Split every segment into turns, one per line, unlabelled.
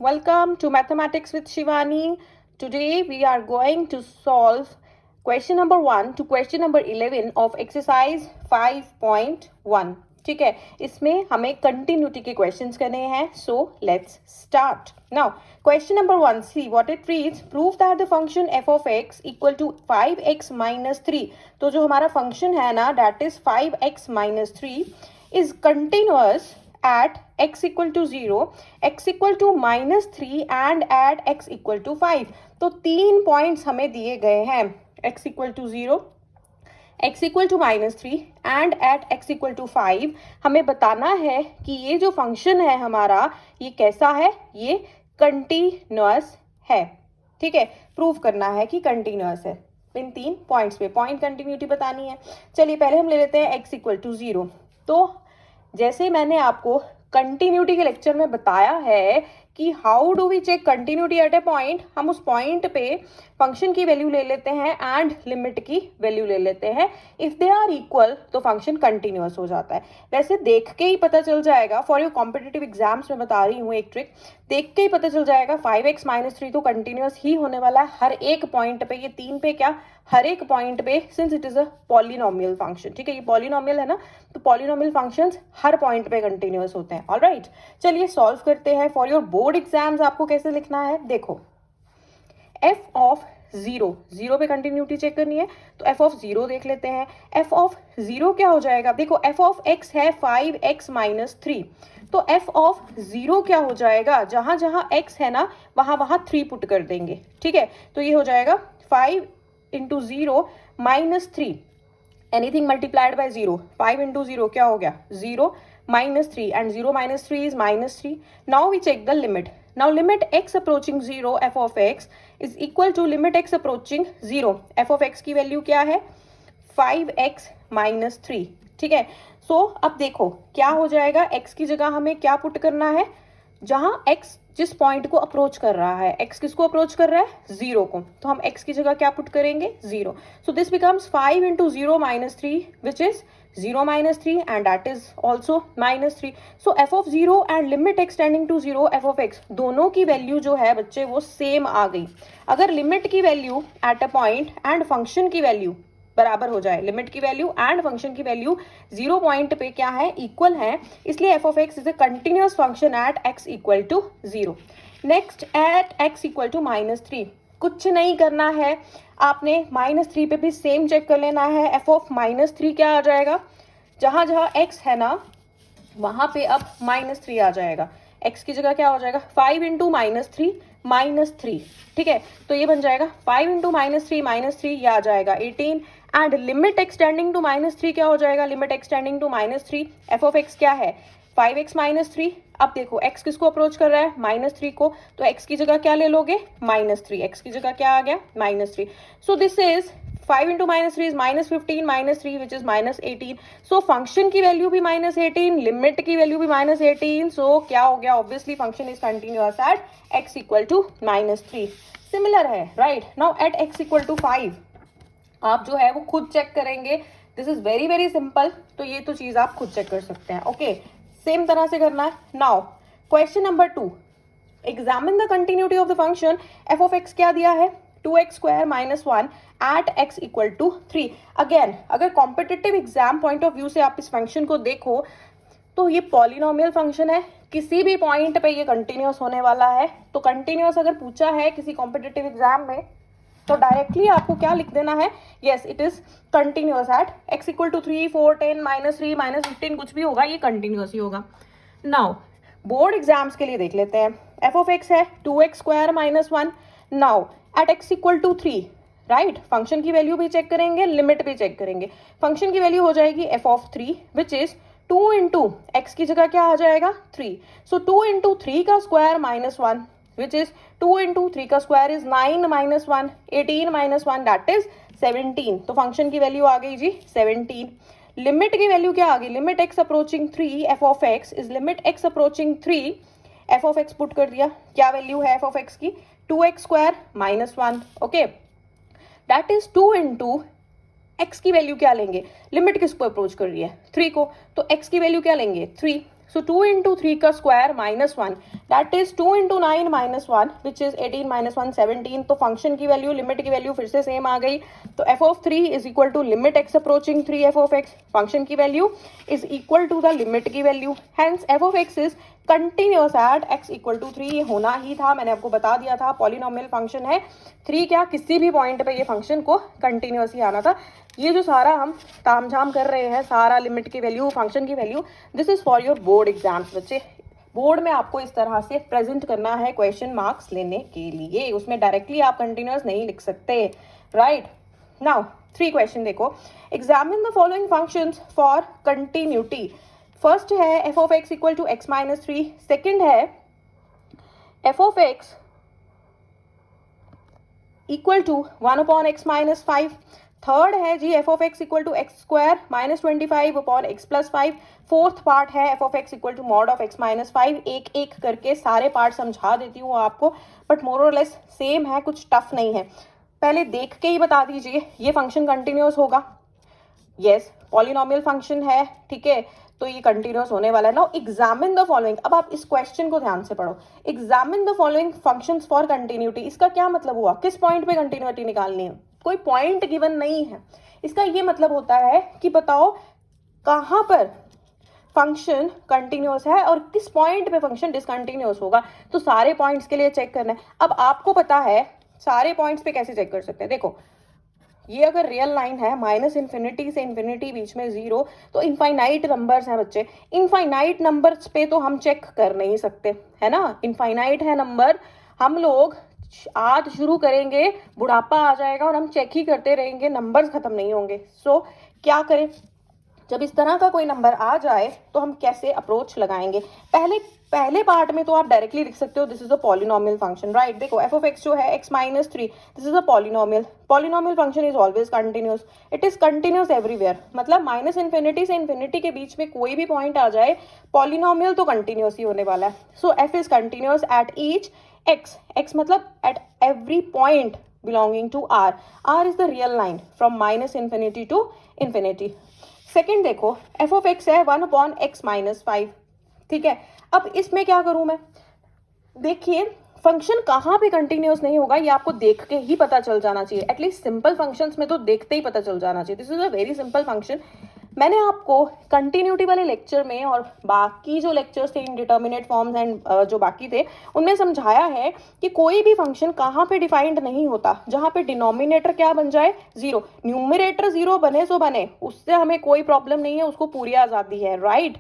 Welcome to Mathematics with Shivani. Today we are going to solve question number 1 to question number 11 of exercise 5.1. ठीक है, इसमें हमें continuity के questions करने हैं. So let's start. Now question number 1, see what it reads. Prove that the function f of x equal to 5x minus 3. तो जो हमारा फंक्शन है ना, that is 5x minus 3 is continuous at x equal to 0, x equal to minus 3 and at x equal to 5. तो 3 points हमें दिए गए हैं. x equal to 0, x equal to minus 3 and at x equal to 5. हमें बताना है कि ये जो फंक्शन है हमारा, ये कैसा है, ये कंटिन्यूअस है. ठीक है, प्रूव करना है कि कंटिन्यूअस है. इन 3 पॉइंट्स पे पॉइंट कंटिन्यूटी बतानी है. चलिए पहले हम ले लेते हैं x equal to 0. तो जैसे मैंने आपको कंटिन्यूटी के लेक्चर में बताया है कि how do we check continuity at a point, हम उस पॉइंट पे फंक्शन की वैल्यू ले लेते हैं एंड लिमिट की वैल्यू ले लेते हैं. इफ दे आर इक्वल तो फंक्शन कंटिन्यूअस हो जाता है. वैसे देख के ही पता चल जाएगा, फॉर योर कॉम्पिटिटिव एग्जाम्स में बता रही हूँ एक ट्रिक, देख के ही पता चल जाएगा 5x minus 3 तो कंटिन्यूअस ही होने वाला है हर एक पॉइंट पे. ये 3 पे क्या, हर एक पॉइंट पे, since it is a polynomial function. ठीक है, ये पॉलिनोमियल है ना, तो पॉलिनोमियल फंक्शंस हर पॉइंट पे कंटिन्यूअस होते हैं. ऑलराइट, चलिए सॉल्व करते हैं. फॉर योर बोर्ड एग्जाम्स आपको कैसे लिखना है, देखो f of 0, 0 पे कंटिन्यूटी चेक करनी है तो f of 0 देख लेते हैं. f of 0 क्या हो जाएगा, देखो f of x है 5x minus 3, तो f of 0 क्या हो जाएगा, जहां जहां x है ना वहां वहां 3 पुट कर देंगे. ठीक है, तो ये हो जाएगा 5 into 0 minus 3, anything multiplied by 0. 5 into 0 क्या हो गया, 0 minus 3 and 0 minus 3 is minus 3. Now we check the limit. Now limit x approaching 0 f of x is equal to limit x approaching 0. f of x की value क्या है, 5x minus 3. ठीक है, सो अब देखो क्या हो जाएगा, x की जगह हमें क्या पुट करना है, जहां x जिस पॉइंट को अप्रोच कर रहा है, x किसको अप्रोच कर रहा है, 0 को, तो हम x की जगह क्या पुट करेंगे, 0. So this becomes 5 into 0 minus 3 which is 0 minus 3 and that is also minus 3. So f of 0 and limit x tending to 0 f of x दोनों की वैल्यू जो है बच्चे वो सेम आ गई. अगर लिमिट की value at a point and function की वैल्यू बराबर हो जाए, लिमिट की वैल्यू एंड फंक्शन की वैल्यू 0 पॉइंट पे क्या है, इक्वल है, इसलिए f of x is a continuous function at x equal to 0. Next at x equal to minus 3, कुछ नहीं करना है आपने, -3 पे भी सेम चेक कर लेना है. f of -3 क्या आ जाएगा, जहां जहां x है ना वहां पे अब -3 आ जाएगा. x की जगह क्या हो जाएगा, 5 into -3 -3. ठीक है, तो ये बन जाएगा 5 into -3 ये आ जाएगा 18 एंड लिमिट एक्सटेंडिंग टू -3 क्या हो जाएगा, limit extending to -3 f of x क्या है, 5x minus 3. अब देखो x किसको अप्रोच कर रहा है, -3 को, तो x की जगह क्या ले लोगे, -3. x की जगह क्या आ गया, -3. So this is 5 into -3 is -15 -3 which is -18. So function की वैल्यू भी -18, लिमिट की वैल्यू भी -18. सो क्या हो गया, obviously function is continuous at x equal to -3. Similar है, right. Now at x equal to 5 आप जो है वो खुद चेक करेंगे. This is very very simple, तो ये तो चीज आप खुद चेक कर सकते हैं. ओके, सेम तरह से करना है. Now question number 2, examine the continuity of the function f of x क्या दिया है, 2x square minus 1 at x equal to 3. Again अगर competitive exam point of view से आप इस फंक्शन को देखो तो ये पॉलिनोमियल फंक्शन है, किसी भी पॉइंट पे ये कंटिन्यूअस होने वाला है. तो कंटिन्यूअस अगर पूछा है किसी कॉम्पिटिटिव एग्जाम में तो डायरेक्टली आपको क्या लिख देना है, yes it is continuous at x equal to 3 4 10 -3 -15 कुछ भी होगा, ये कंटिन्यूअस ही होगा. नाउ बोर्ड एग्जाम्स के लिए देख लेते हैं. f of x है 2x square minus 1. Now at x equal to 3, right, function की वैल्यू भी चेक करेंगे, लिमिट भी चेक करेंगे. फंक्शन की वैल्यू हो जाएगी f of 3 which is 2 into x की जगह क्या आ जाएगा, 3. सो 2 into 3 का स्क्वायर -1 which is 2 into 3 का square is 9 minus 1, 18 minus 1 that is 17. तो फंक्शन की वैल्यू आ गई जी 17. लिमिट की वैल्यू क्या आ गई, limit x approaching 3 f of x is limit x approaching 3 f of x put कर दिया. क्या वैल्यू है f of x की, 2x square minus 1. Okay, that is 2 into x की वैल्यू क्या लेंगे, लिमिट किसको अप्रोच कर रही है, 3 को, तो x की वैल्यू क्या लेंगे, 3. So 2 into 3 का square minus 1, that is 2 into 9 minus 1, which is 18 minus 1 17. तो फंक्शन की वैल्यू, लिमिट की वैल्यू फिर से सेम आ गई. तो f of 3 is equal to limit x approaching 3 f of x. Function की value is equal to the limit की value. Hence f of x is continuous at x equal to 3. ये होना ही था, मैंने आपको बता दिया था. पॉलिनोमियल फंक्शन है 3, क्या किसी भी पॉइंट पे ये फंक्शन को कंटिन्यूस ही आना था. ये जो सारा हम तामझाम कर रहे हैं, सारा लिमिट की वैल्यू, फंक्शन की value, this is for your board exams बच्चे. बोर्ड में आपको इस तरह से प्रेजेंट करना है क्वेश्चन मार्क्स लेने के लिए. उसमें डायरेक्टली आप कंटिन्यूस नहीं लिख सकते. राइट नाउ 3 क्वेश्चन देखो. Examine the following functions for continuity. First है f of x equal to x minus 3. Second है f of x equal to 1 upon x minus 5. Third है g f of x equal to x square minus 25 upon x plus 5. Fourth part है f of x equal to mod of x minus 5. एक एक करके सारे part समझा देती हूँ आपको, बट मोर और लेस सेम है, कुछ टफ नहीं है. पहले देख के ही बता दीजिए, ये फंक्शन कंटिन्यूस होगा. यस, पॉलिनोमियल फंक्शन है, ठीक है, तो ये कंटिन्यूस होने वाला है. Now examine the following. अब आप इस क्वेश्चन को ध्यान से पढ़ो. Examine the following functions for continuity. इसका क्या मतलब हुआ? किस पॉइंट पे कंटिन्यूटी निकालनी है? कोई पॉइंट गिवन नहीं है. इसका ये मतलब होता है कि बताओ कहाँ पर फंक्शन कंटिन्यूस है और किस पॉइंट पे फंक्शन डिसकंटिन्यूस होगा. तो सारे पॉइंट्स के लिए चेक करना है. अब आपको पता है सारे पॉइंट्स पे कैसे चेक कर सकते हैं. देखो, ये अगर रियल लाइन है, माइनस इन्फिनिटी से इन्फिनिटी बीच में 0, तो इनफाइनाइट नंबर्स हैं बच्चे. इनफाइनाइट नंबर्स पे तो हम चेक कर नहीं सकते, है ना. इनफाइनाइट है नंबर. हम लोग आज शुरू करेंगे, बुढ़ापा आ जाएगा और हम चेक ही करते रहेंगे, नंबर्स खत्म नहीं होंगे. सो क्या करें? जब इस तरह का कोई नंबर आ जाए तो हम कैसे अप्रोच लगाएंगे? पहले पार्ट में तो आप डायरेक्टली लिख सकते हो, this is a polynomial function. Right, देखो f of x जो है x minus 3, this is a polynomial. Polynomial function is always continuous. It is continuous everywhere. मतलब माइनस इन्फिनिटी से इन्फिनिटी के बीच में कोई भी पॉइंट आ जाए, पॉलिनोमियल तो कंटिन्यूस ही होने वाला है. So f is continuous at each x मतलब at every point belonging to r. r is the real line from minus infinity to infinity. Second देखो, f of x है 1 अपॉन x माइनस 5. ठीक है, अब इसमें क्या करूं मैं? देखिए, फंक्शन कहाँ पे कंटिन्यूस नहीं होगा ये आपको देख के ही पता चल जाना चाहिए. एटलीस्ट सिंपल फंक्शंस में तो देखते ही पता चल जाना चाहिए. This is a very simple function. मैंने आपको कंटिन्यूटी वाले लेक्चर में और बाकी जो लेक्चर्स थे, इनडिटर्मिनेट फॉर्म्स एंड जो बाकी थे, उनमें समझाया है कि कोई भी फंक्शन कहाँ पे डिफाइंड नहीं होता जहाँ पे डिनोमिनेटर क्या बन जाए? 0. न्यूमरेटर 0 बने सो बने, उससे हमें कोई प्रॉब्लम नहीं है, उसको पूरी आज़ादी है. राइट,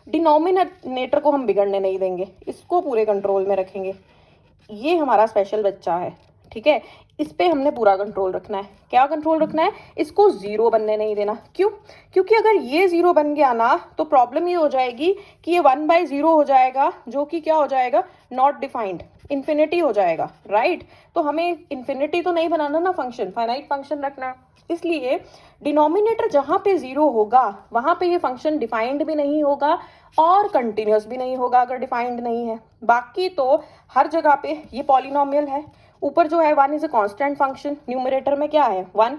डिनोमिनेटर को हम बिगड़ने नहीं देंगे, इसको पूरे कंट्रोल में रखेंगे. ये हमारा स्पेशल बच्चा है, ठीक है, इस पे हमने पूरा कंट्रोल रखना है. क्या कंट्रोल रखना है? इसको 0 बनने नहीं देना. क्यों? क्योंकि अगर ये 0 बन गया ना तो प्रॉब्लम ये हो जाएगी कि ये 1/0 हो जाएगा, जो कि क्या हो जाएगा? नॉट डिफाइंड, इन्फिनिटी हो जाएगा. राइट, तो हमें इन्फिनिटी तो नहीं बनाना ना फंक्शन, फाइनाइट फंक्शन रखना है. इसलिए डिनोमिनेटर जहाँ पे 0 होगा वहाँ पे ये फंक्शन डिफाइंड भी नहीं होगा और कंटिन्यूस भी नहीं होगा अगर डिफाइंड नहीं है. बाकी तो हर जगह पे ये पॉलिनोमियल है. ऊपर जो है 1 is a constant function, numerator में क्या है? 1.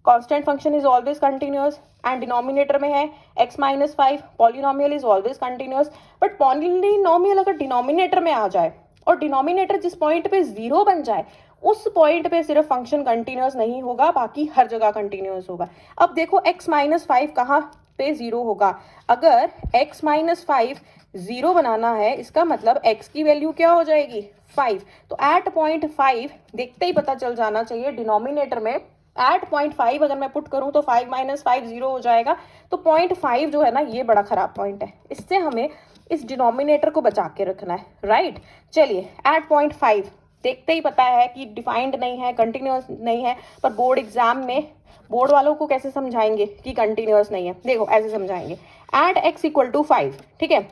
Constant function is always continuous and denominator में है x minus 5. Polynomial is always continuous. But polynomial अगर डिनोमिनेटर में आ जाए और डिनोमिनेटर जिस पॉइंट पे 0 बन जाए, उस पॉइंट पे सिर्फ फंक्शन कंटिन्यूस नहीं होगा, बाकी हर जगह कंटिन्यूस होगा. अब देखो, x माइनस 5 कहाँ पे 0 होगा? अगर x माइनस 5 0 बनाना है, इसका मतलब x की वैल्यू क्या हो जाएगी? 5. तो एट पॉइंट 5 देखते ही पता चल जाना चाहिए डिनोमिनेटर में. एट पॉइंट 5 अगर मैं पुट करूं तो 5 माइनस 5 0 हो जाएगा. तो पॉइंट 5 जो है ना, ये बड़ा खराब पॉइंट है. इससे हमें इस डिनोमिनेटर को बचा के रखना है. राइट, चलिए, एट पॉइंट 5 देखते ही पता है कि डिफाइंड नहीं है, कंटिन्यूस नहीं है. पर बोर्ड एग्जाम में बोर्ड वालों को कैसे समझाएंगे कि कंटिन्यूस नहीं है? देखो, ऐसे समझाएंगे. एट x इक्वल टू 5, ठीक है,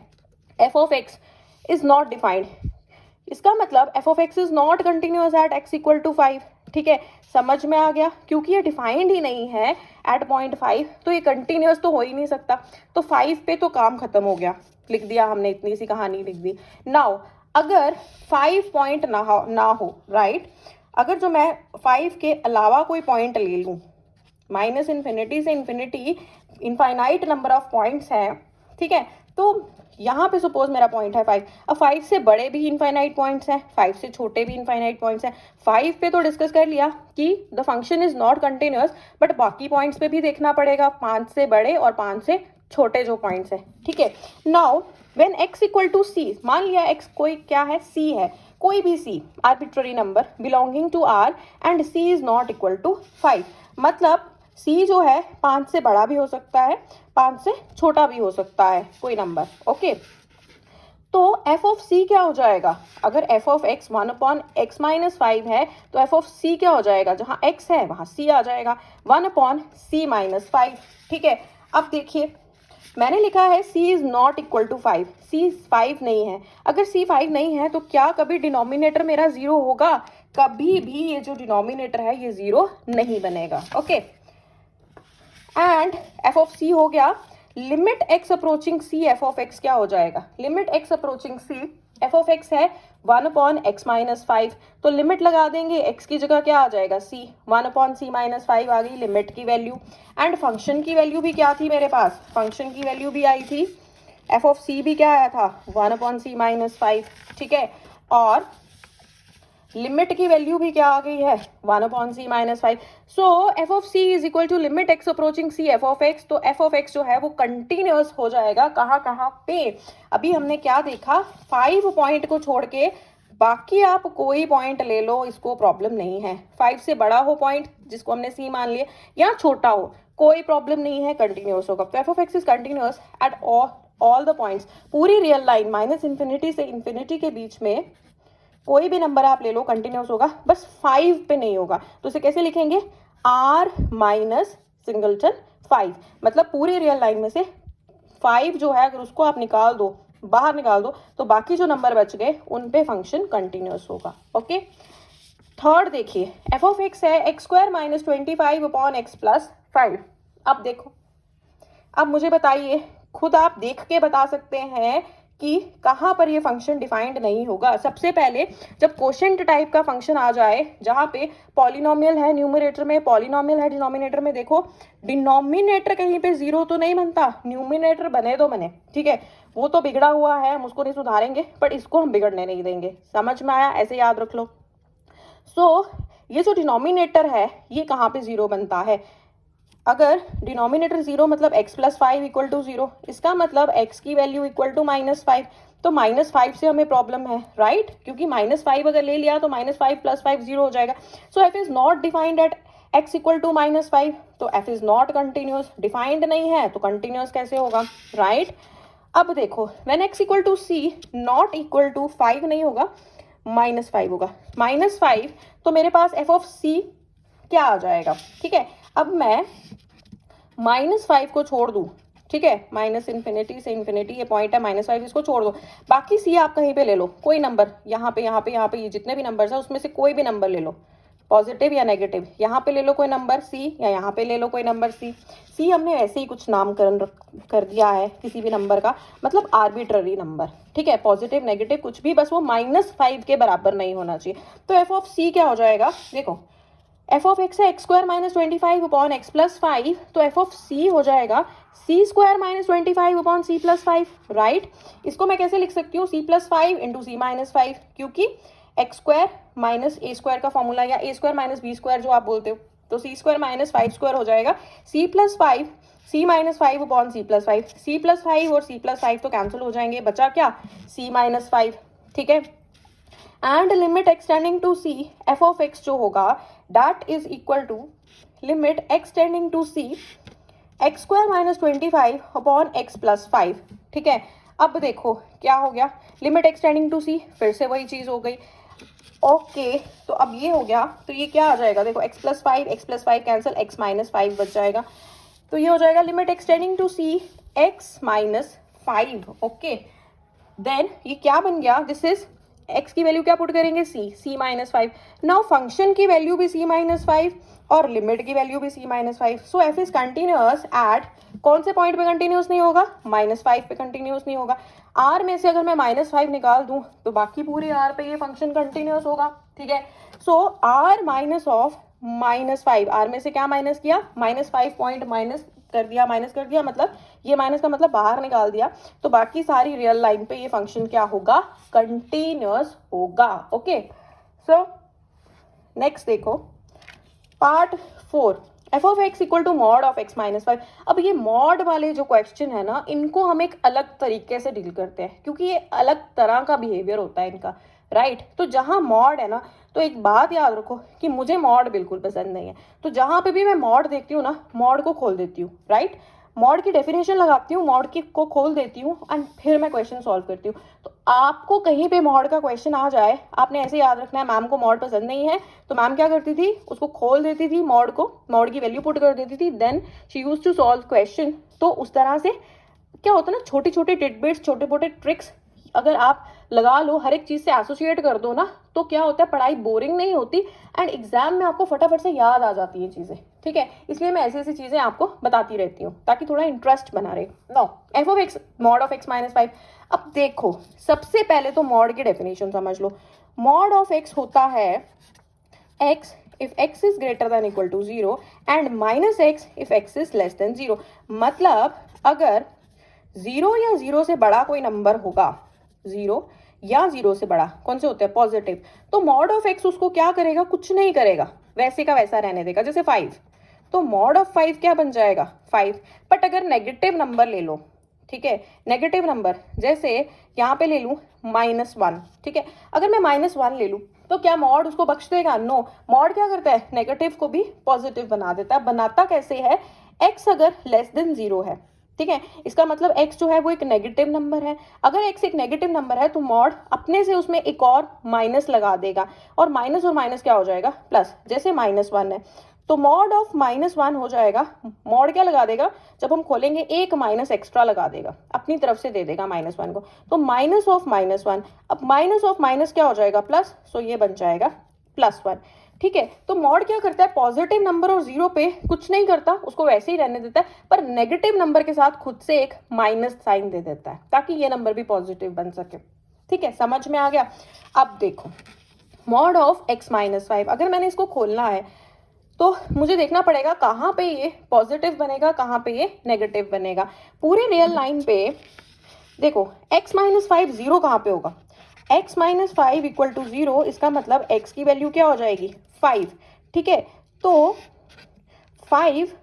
f of x is not defined. इसका मतलब f of x is not continuous at x equal to 5. ठीक है, समझ में आ गया? क्योंकि ये डिफाइंड ही नहीं है एट पॉइंट 5, तो ये कंटिन्यूस तो हो ही नहीं सकता. तो 5 पे तो काम खत्म हो गया, लिख दिया हमने, इतनी सी कहानी लिख दी. नाउ अगर 5 पॉइंट ना हो, राइट, अगर जो मैं 5 के अलावा कोई पॉइंट ले लूँ, माइनस इन्फिनिटी से infinity infinite number of points हैं, ठीक है, तो यहाँ पे सपोज मेरा पॉइंट है 5, अब 5 से बड़े भी इनफाइनाइट पॉइंट्स हैं, 5 से छोटे भी इनफाइनाइट पॉइंट्स हैं। 5 पे तो डिस्कस कर लिया कि the function is not continuous, but बाकी पॉइंट्स पे भी देखना पड़ेगा, 5 से बड़े और 5 से छोटे जो पॉइंट्स हैं, ठीक है। Now when x equal to c, मान लिया x कोई क्या है, c है, कोई भी c arbitrary number belonging to r and c is not equal to 5, मतलब c जो है 5 से बड़ा भी हो सकता है, 5 से छोटा भी हो सकता है कोई नंबर, ओके। तो f ऑफ c क्या हो जाएगा, अगर f of x 1 upon x minus 5 है तो f ऑफ c क्या हो जाएगा, जहाँ x है वहाँ c आ जाएगा, 1 अपॉन c माइनस 5, ठीक है। अब देखिए मैंने लिखा है c is not equal to 5, c 5 नहीं है। अगर c 5 नहीं है तो क्या कभी डिनोमिनेटर मेरा 0 होगा, कभी भी ये जो डिनोमिनेटर है ये 0 नहीं बनेगा, okay. And f of c हो गया, limit x approaching c f of x क्या हो जाएगा, limit x approaching c f of x है 1 अपॉन x माइनस 5, तो लिमिट लगा देंगे, x की जगह क्या आ जाएगा c, 1 अपॉन c माइनस 5 आ गई लिमिट की वैल्यू। एंड फंक्शन की वैल्यू भी क्या थी मेरे पास, फंक्शन की वैल्यू भी आई थी, f ऑफ c भी क्या आया था 1 अपॉन c माइनस 5, ठीक है। और लिमिट की वैल्यू भी क्या आ गई है 1 upon c minus 5। So f of c is equal to limit x approaching c f of x, तो एफ ऑफ एक्स जो है वो कंटिन्यूअस हो जाएगा, कहाँ कहाँ पे, अभी हमने क्या देखा 5 पॉइंट को छोड़ के, बाकी आप कोई पॉइंट ले लो, इसको प्रॉब्लम नहीं है। 5 से बड़ा हो पॉइंट जिसको हमने सी मान लिया, या छोटा हो कोई प्रॉब्लम नहीं है, कंटिन्यूअस होगा। तो f of x is continuous at all the points, पूरी रियल लाइन माइनस इन्फिनिटी से इन्फिनिटी के बीच में कोई भी नंबर आप ले लो कंटिन्यूअस होगा, बस 5 पे नहीं होगा। तो इसे कैसे लिखेंगे, r माइनस सिंगलटन 5, मतलब पूरी रियल लाइन में से 5 जो है अगर उसको आप निकाल दो, बाहर निकाल दो, तो बाकी जो नंबर बच गए उन पे फंक्शन कंटिन्यूअस होगा, ओके। थर्ड देखिए, एफ ऑफ एक्स है x square minus 25 upon x plus 5। अब देखो, अब मुझे बताइए, खुद आप देख के बता सकते हैं कि कहाँ पर ये फंक्शन डिफाइंड नहीं होगा। सबसे पहले जब क्वोशिएंट टाइप का फंक्शन आ जाए, जहाँ पे पॉलिनोमियल है न्यूमरेटर में, पॉलिनोमियल है डिनोमिनेटर में, देखो डिनोमिनेटर कहीं पे 0 तो नहीं बनता, न्यूमरेटर बने तो बने, ठीक है, वो तो बिगड़ा हुआ है, हम उसको नहीं सुधारेंगे, बट इसको हम बिगड़ने नहीं देंगे। समझ में आया, ऐसे याद रख लो। सो ये जो डिनोमिनेटर है ये कहाँ पे 0 बनता है, अगर डिनोमिनेटर 0 मतलब x प्लस 5 इक्वल टू 0, इसका मतलब x की वैल्यू इक्वल टू माइनस 5, तो माइनस 5 से हमें प्रॉब्लम है, राइट, क्योंकि माइनस 5 अगर ले लिया तो माइनस 5 प्लस 5 0 हो जाएगा। So f is not defined at x equal to minus 5, तो f is not continuous, defined नहीं है तो कंटिन्यूअस कैसे होगा, राइट। अब देखो when x equal to c not equal to 5 नहीं होगा, माइनस 5 होगा, माइनस 5, तो मेरे पास f ऑफ c क्या आ जाएगा, ठीक है। अब मैं माइनस 5 को छोड़ दूं, ठीक है, माइनस इन्फिनिटी से इन्फिनिटी ये पॉइंट है, माइनस 5 इसको छोड़ दो, बाकी सी आप कहीं पे ले लो, कोई नंबर, यहाँ पे यहाँ पे यहाँ पे ये जितने भी नंबर्स हैं उसमें से कोई भी नंबर ले लो, पॉजिटिव या नेगेटिव, यहाँ पे ले लो कोई नंबर सी, या यहाँ पे ले लो कोई नंबर सी। सी हमने ऐसे ही कुछ नामकरण कर दिया है किसी भी नंबर का, मतलब आर्बिट्ररी नंबर, ठीक है, पॉजिटिव नेगेटिव कुछ भी, बस वो माइनस 5 के बराबर नहीं होना चाहिए। तो एफ ऑफ सी क्या हो जाएगा, देखो एफ ऑफ एक्स है x square minus 25 upon x plus 5, तो एफ ऑफ सी हो जाएगा c square minus 25 upon c plus 5, right. इसको मैं कैसे लिख सकती हूँ, c plus 5 into c minus 5, क्योंकि x square minus a square का फॉर्मूला, या a square minus b square जो आप बोलते हो, तो सी स्क्वायर माइनस 5 स्क्वायर हो जाएगा c plus 5, c minus 5 upon c plus 5, c plus 5 और सी प्लस 5 तो कैंसिल हो जाएंगे, बचा क्या सी माइनस 5, ठीक है। And limit extending to c f of x जो होगा that is equal to limit extending to c x square minus 25 upon x plus 5, ठीक है। अब देखो क्या हो गया, लिमिट एक्सटेंडिंग टू सी, फिर से वही चीज हो गई, ओके। तो अब ये हो गया, तो ये क्या आ जाएगा, देखो x plus 5 cancel, x minus 5 बच जाएगा, तो ये हो जाएगा limit extending to c x minus 5, okay. Then ये क्या बन गया, दिस इज x की वैल्यू क्या पुट करेंगे c माइनस 5, नाउ फंक्शन की वैल्यू भी c माइनस 5 और लिमिट की वैल्यू भी c minus 5, so f is continuous at, कौन से पॉइंट पे कंटिन्यूअस नहीं होगा, माइनस 5 पे कंटिन्यूअस नहीं होगा। r में से अगर मैं माइनस 5 निकाल दूं तो बाकी पूरे r पे ये फंक्शन कंटिन्यूअस होगा, ठीक है। सो r माइनस ऑफ -5, आर में से क्या माइनस किया, -5 पॉइंट माइनस कर दिया, मतलब ये माइनस का मतलब बाहर निकाल दिया, तो बाकी सारी रियल लाइन पे ये फंक्शन क्या होगा, कंटिन्यूअस होगा। ओके, सो नेक्स्ट देखो part 4, f of x equal to mod of x minus 5। अब ये मॉड वाले जो क्वेश्चन है ना, इनको हम एक अलग तरीके से डील करते हैं, क्योंकि ये अलग तरह का बिहेवियर होता है इनका, राइट। तो जहां मॉड है ना, तो एक बात याद रखो कि मुझे मॉड बिल्कुल पसंद नहीं है, तो जहां पे भी मैं मॉड देखती हूँ ना, मॉड को खोल देती हूँ, राइट। मॉड की डेफिनेशन लगाती हूँ, मॉड की को खोल देती हूँ एंड फिर मैं क्वेश्चन सॉल्व करती हूँ। तो आपको कहीं पे मॉड का क्वेश्चन आ जाए, आपने ऐसे याद रखना है मैम को मॉड पसंद नहीं है, तो मैम क्या करती थी, उसको खोल देती थी मॉड को, मॉड की वैल्यू पुट कर देती थी, then she use to solve question. तो उस तरह से क्या होता है ना, छोटी छोटी टिडबिट्स, छोटे मोटे ट्रिक्स अगर आप लगा लो, हर एक चीज से एसोसिएट कर दो ना, तो क्या होता है, पढ़ाई बोरिंग नहीं होती एंड एग्जाम में आपको फटाफट से याद आ जाती है चीजें, ठीक है। इसलिए मैं ऐसी ऐसी चीजें आपको बताती रहती हूँ ताकि थोड़ा इंटरेस्ट बना रहे। No, f of x mod of x minus 5। अब देखो सबसे पहले तो मॉड की डेफिनेशन समझ लो। मॉड ऑफ एक्स होता है x if x is greater than equal to 0 and minus x if x is less than 0। मतलब अगर 0 या 0 से बड़ा कोई नंबर होगा, 0 या 0 से बड़ा, कौन से होते हैं, पॉजिटिव, तो मॉड ऑफ x उसको क्या करेगा, कुछ नहीं करेगा, वैसे का वैसा रहने देगा। जैसे 5, तो मॉड ऑफ 5 क्या बन जाएगा, 5। बट अगर नेगेटिव नंबर ले लो, ठीक है, नेगेटिव नंबर जैसे यहाँ पे ले लूँ -1, ठीक है, अगर मैं -1 ले लूँ तो क्या मॉड उसको बख्श देगा, नो। मॉड क्या करता है, नेगेटिव को भी पॉजिटिव बना देता है। बनाता कैसे है, x अगर लेस देन 0 है, ठीक है, इसका मतलब x जो है वो एक नेगेटिव नंबर है। अगर x एक नेगेटिव नंबर है तो मॉड अपने से उसमें एक और माइनस लगा देगा, और माइनस क्या हो जाएगा, प्लस। जैसे -1 है तो मॉड ऑफ -1 हो जाएगा, मॉड क्या लगा देगा, जब हम खोलेंगे एक माइनस एक्स्ट्रा लगा देगा, अपनी तरफ से दे देगा -1 को, तो माइनस ऑफ -1। अब माइनस ऑफ माइनस क्या हो जाएगा, प्लस, सो ये बन जाएगा +1, ठीक है। तो मॉड क्या करता है, पॉजिटिव नंबर और 0 पे कुछ नहीं करता, उसको वैसे ही रहने देता है, पर नेगेटिव नंबर के साथ खुद से एक माइनस साइन दे देता है ताकि ये नंबर भी पॉजिटिव बन सके, ठीक है, समझ में आ गया। अब देखो मॉड ऑफ x माइनस 5, अगर मैंने इसको खोलना है तो मुझे देखना पड़ेगा कहाँ पे ये पॉजिटिव बनेगा, कहाँ पे ये नेगेटिव बनेगा। पूरे रियल लाइन पे देखो x माइनस 5 0 कहाँ पे होगा, x माइनस 5 इक्वल टू 0, इसका मतलब x की वैल्यू क्या हो जाएगी, 5, ठीक है। तो 5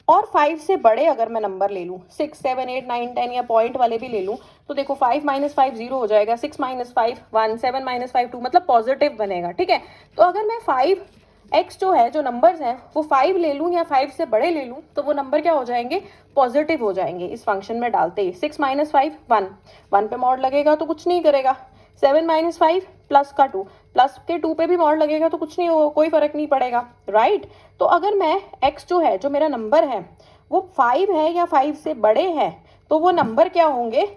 और 5 से बड़े अगर मैं नंबर ले लूँ, 6, 7, 8, 9, 10 या पॉइंट वाले भी ले लूँ, तो देखो 5 माइनस 5 0 हो जाएगा, 6 माइनस 5 1, 7 माइनस 5 2, मतलब पॉजिटिव बनेगा, ठीक है। तो अगर मैं 5 x जो है, जो नंबर्स हैं वो 5 ले लूँ या 5 से बड़े ले लूँ, तो वो नंबर क्या हो जाएंगे, पॉजिटिव हो जाएंगे इस फंक्शन में डालते ही। 6 माइनस 5 1, 1 पे मॉड लगेगा तो कुछ नहीं करेगा। 7 माइनस 5 प्लस का 2, प्लस के 2 पे भी मॉड लगेगा तो कुछ नहीं होगा, कोई फर्क नहीं पड़ेगा, राइट। तो अगर मैं x जो है, जो मेरा नंबर है वो 5 है या 5 से बड़े हैं, तो वो नंबर क्या होंगे,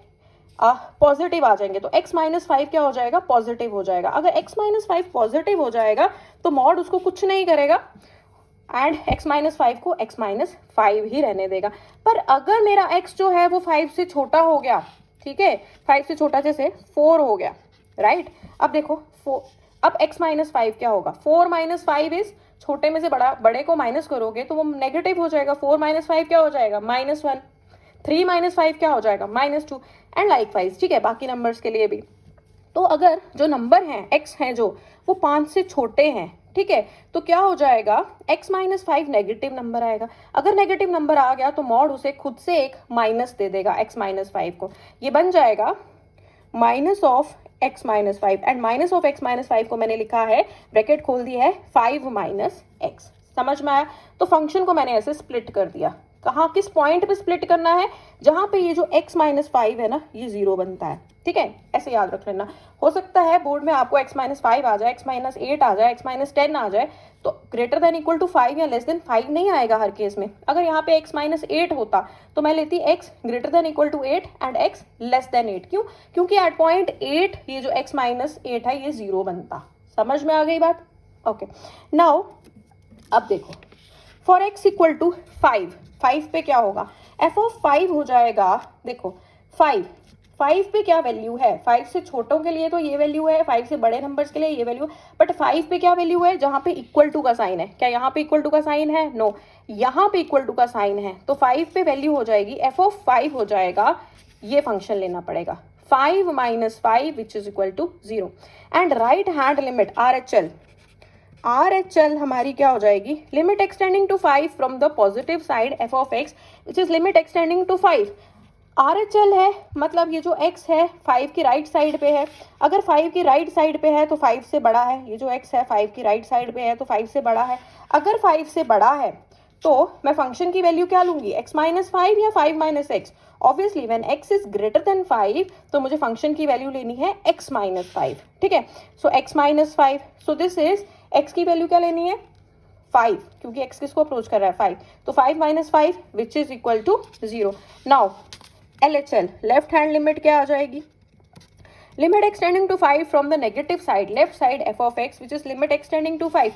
पॉजिटिव आ जाएंगे। तो x माइनस 5 क्या हो जाएगा, पॉजिटिव हो जाएगा। अगर x माइनस 5 पॉजिटिव हो जाएगा तो मॉड उसको कुछ नहीं करेगा एंड x माइनस 5 को x माइनस 5 ही रहने देगा। पर अगर मेरा x जो है वो 5 से छोटा हो गया, ठीक है, 5 से छोटा जैसे 4 हो गया, राइट। अब देखो अब x माइनस 5 क्या होगा, 4 माइनस 5 इज, छोटे में से बड़े को माइनस करोगे तो वो नेगेटिव हो जाएगा, 4 माइनस 5 क्या हो जाएगा, -1, 3 माइनस 5 क्या हो जाएगा, -2 एंड लाइक वाइज, ठीक है, बाकी नंबर्स के लिए भी। तो अगर जो नंबर हैं x हैं जो, वो 5 से छोटे हैं, ठीक है, तो क्या हो जाएगा, x माइनस 5 नेगेटिव नंबर आएगा। अगर नेगेटिव नंबर आ गया तो मॉड उसे खुद से एक माइनस दे देगा x माइनस 5 को, ये बन जाएगा minus of x minus 5 and minus of x minus 5 को मैंने लिखा है, ब्रैकेट खोल दिया है, 5 माइनस x। समझ में आया। तो फंक्शन को मैंने ऐसे स्प्लिट कर दिया, कहाँ, किस पॉइंट पे स्प्लिट करना है, जहां पे ये जो x माइनस 5 है ना ये 0 बनता है, ठीक है, ऐसे याद रख लेना। हो सकता है बोर्ड में आपको x माइनस 5 आ जाए, x माइनस 8 आ जाए, x माइनस 10 आ जाए, तो ग्रेटर देन इक्वल टू 5 या लेस देन 5 नहीं आएगा हर केस में। अगर यहाँ पे x माइनस 8 होता तो मैं लेती x greater than equal to 8 and x less than 8, क्यों, क्योंकि एट पॉइंट 8 ये जो x माइनस 8 है ये 0 बनता। समझ में आ गई बात, ओके। नाउ अब देखो फॉर x इक्वल टू 5 पे क्या होगा, f ऑफ 5 हो जाएगा, देखो 5 5 पे क्या वैल्यू है, 5 से छोटों के लिए तो ये वैल्यू है, 5 से बड़े नंबर्स के लिए ये वैल्यू, बट 5 पे क्या वैल्यू है, जहाँ पे इक्वल टू का साइन है, क्या यहाँ पे इक्वल टू का साइन है, नो, यहाँ पे इक्वल टू का साइन है, तो 5 पे वैल्यू हो जाएगी एफ ऑफ 5 हो जाएगा, ये फंक्शन लेना पड़ेगा 5 minus 5 which is equal to 0 and right hand limit R H L हमारी क्या हो जाएगी, limit extending to 5 from the positive side f of x which is limit extending to 5। R H L है मतलब ये जो x है 5 की राइट साइड पे है, अगर 5 की राइट साइड पे है तो 5 से बड़ा है, ये जो x है 5 की राइट साइड पे है तो 5 से बड़ा है, अगर 5 से बड़ा है तो मैं फंक्शन की वैल्यू क्या लूंगी, x माइनस 5 या 5 minus x, obviously when x is greater than 5 तो मुझे फंक्शन की वैल्यू लेनी है x माइनस 5, ठीक है, सो x minus 5, so this is x की वैल्यू क्या लेनी है 5, क्योंकि x किसको अप्रोच कर रहा है 5, तो 5 minus 5 which is equal to 0। Now LHL left hand limit क्या आ जाएगी, limit extending to 5 from the negative side left side f of x which is limit extending to 5,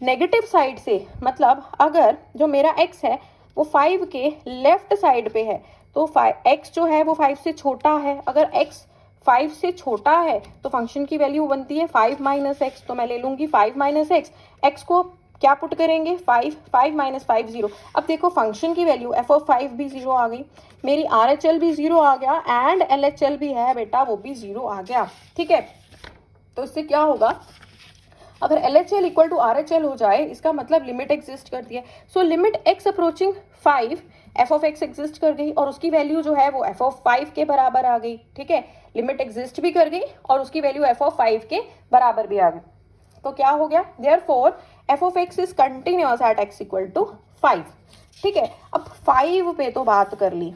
negative side से मतलब अगर जो मेरा x है वो 5 के लेफ्ट साइड पे है तो x जो है वो 5 से छोटा है, अगर x 5 से छोटा है तो फंक्शन की वैल्यू बनती है 5 माइनस एक्स, तो मैं ले लूंगी 5 माइनस एक्स, एक्स को क्या पुट करेंगे 5 माइनस 5 0। अब देखो फंक्शन की वैल्यू एफ ऑफ 5 भी 0 आ गई, मेरी आर एच एल भी 0 आ गया एंड एल एच एल भी है बेटा वो भी 0 आ गया, ठीक है। तो इससे क्या होगा, अगर L H L equal to R H L हो जाए इसका मतलब लिमिट एग्जिस्ट करती है, so limit x approaching 5 f of x exist कर गई और उसकी वैल्यू जो है वो एफ ऑफ 5 के बराबर आ गई, ठीक है, लिमिट एग्जिस्ट भी कर गई और उसकी वैल्यू एफ ऑफ 5 के बराबर भी आ गई, तो क्या हो गया, therefore f of x is continuous at x equal to 5, ठीक है। अब 5 पे तो बात कर ली,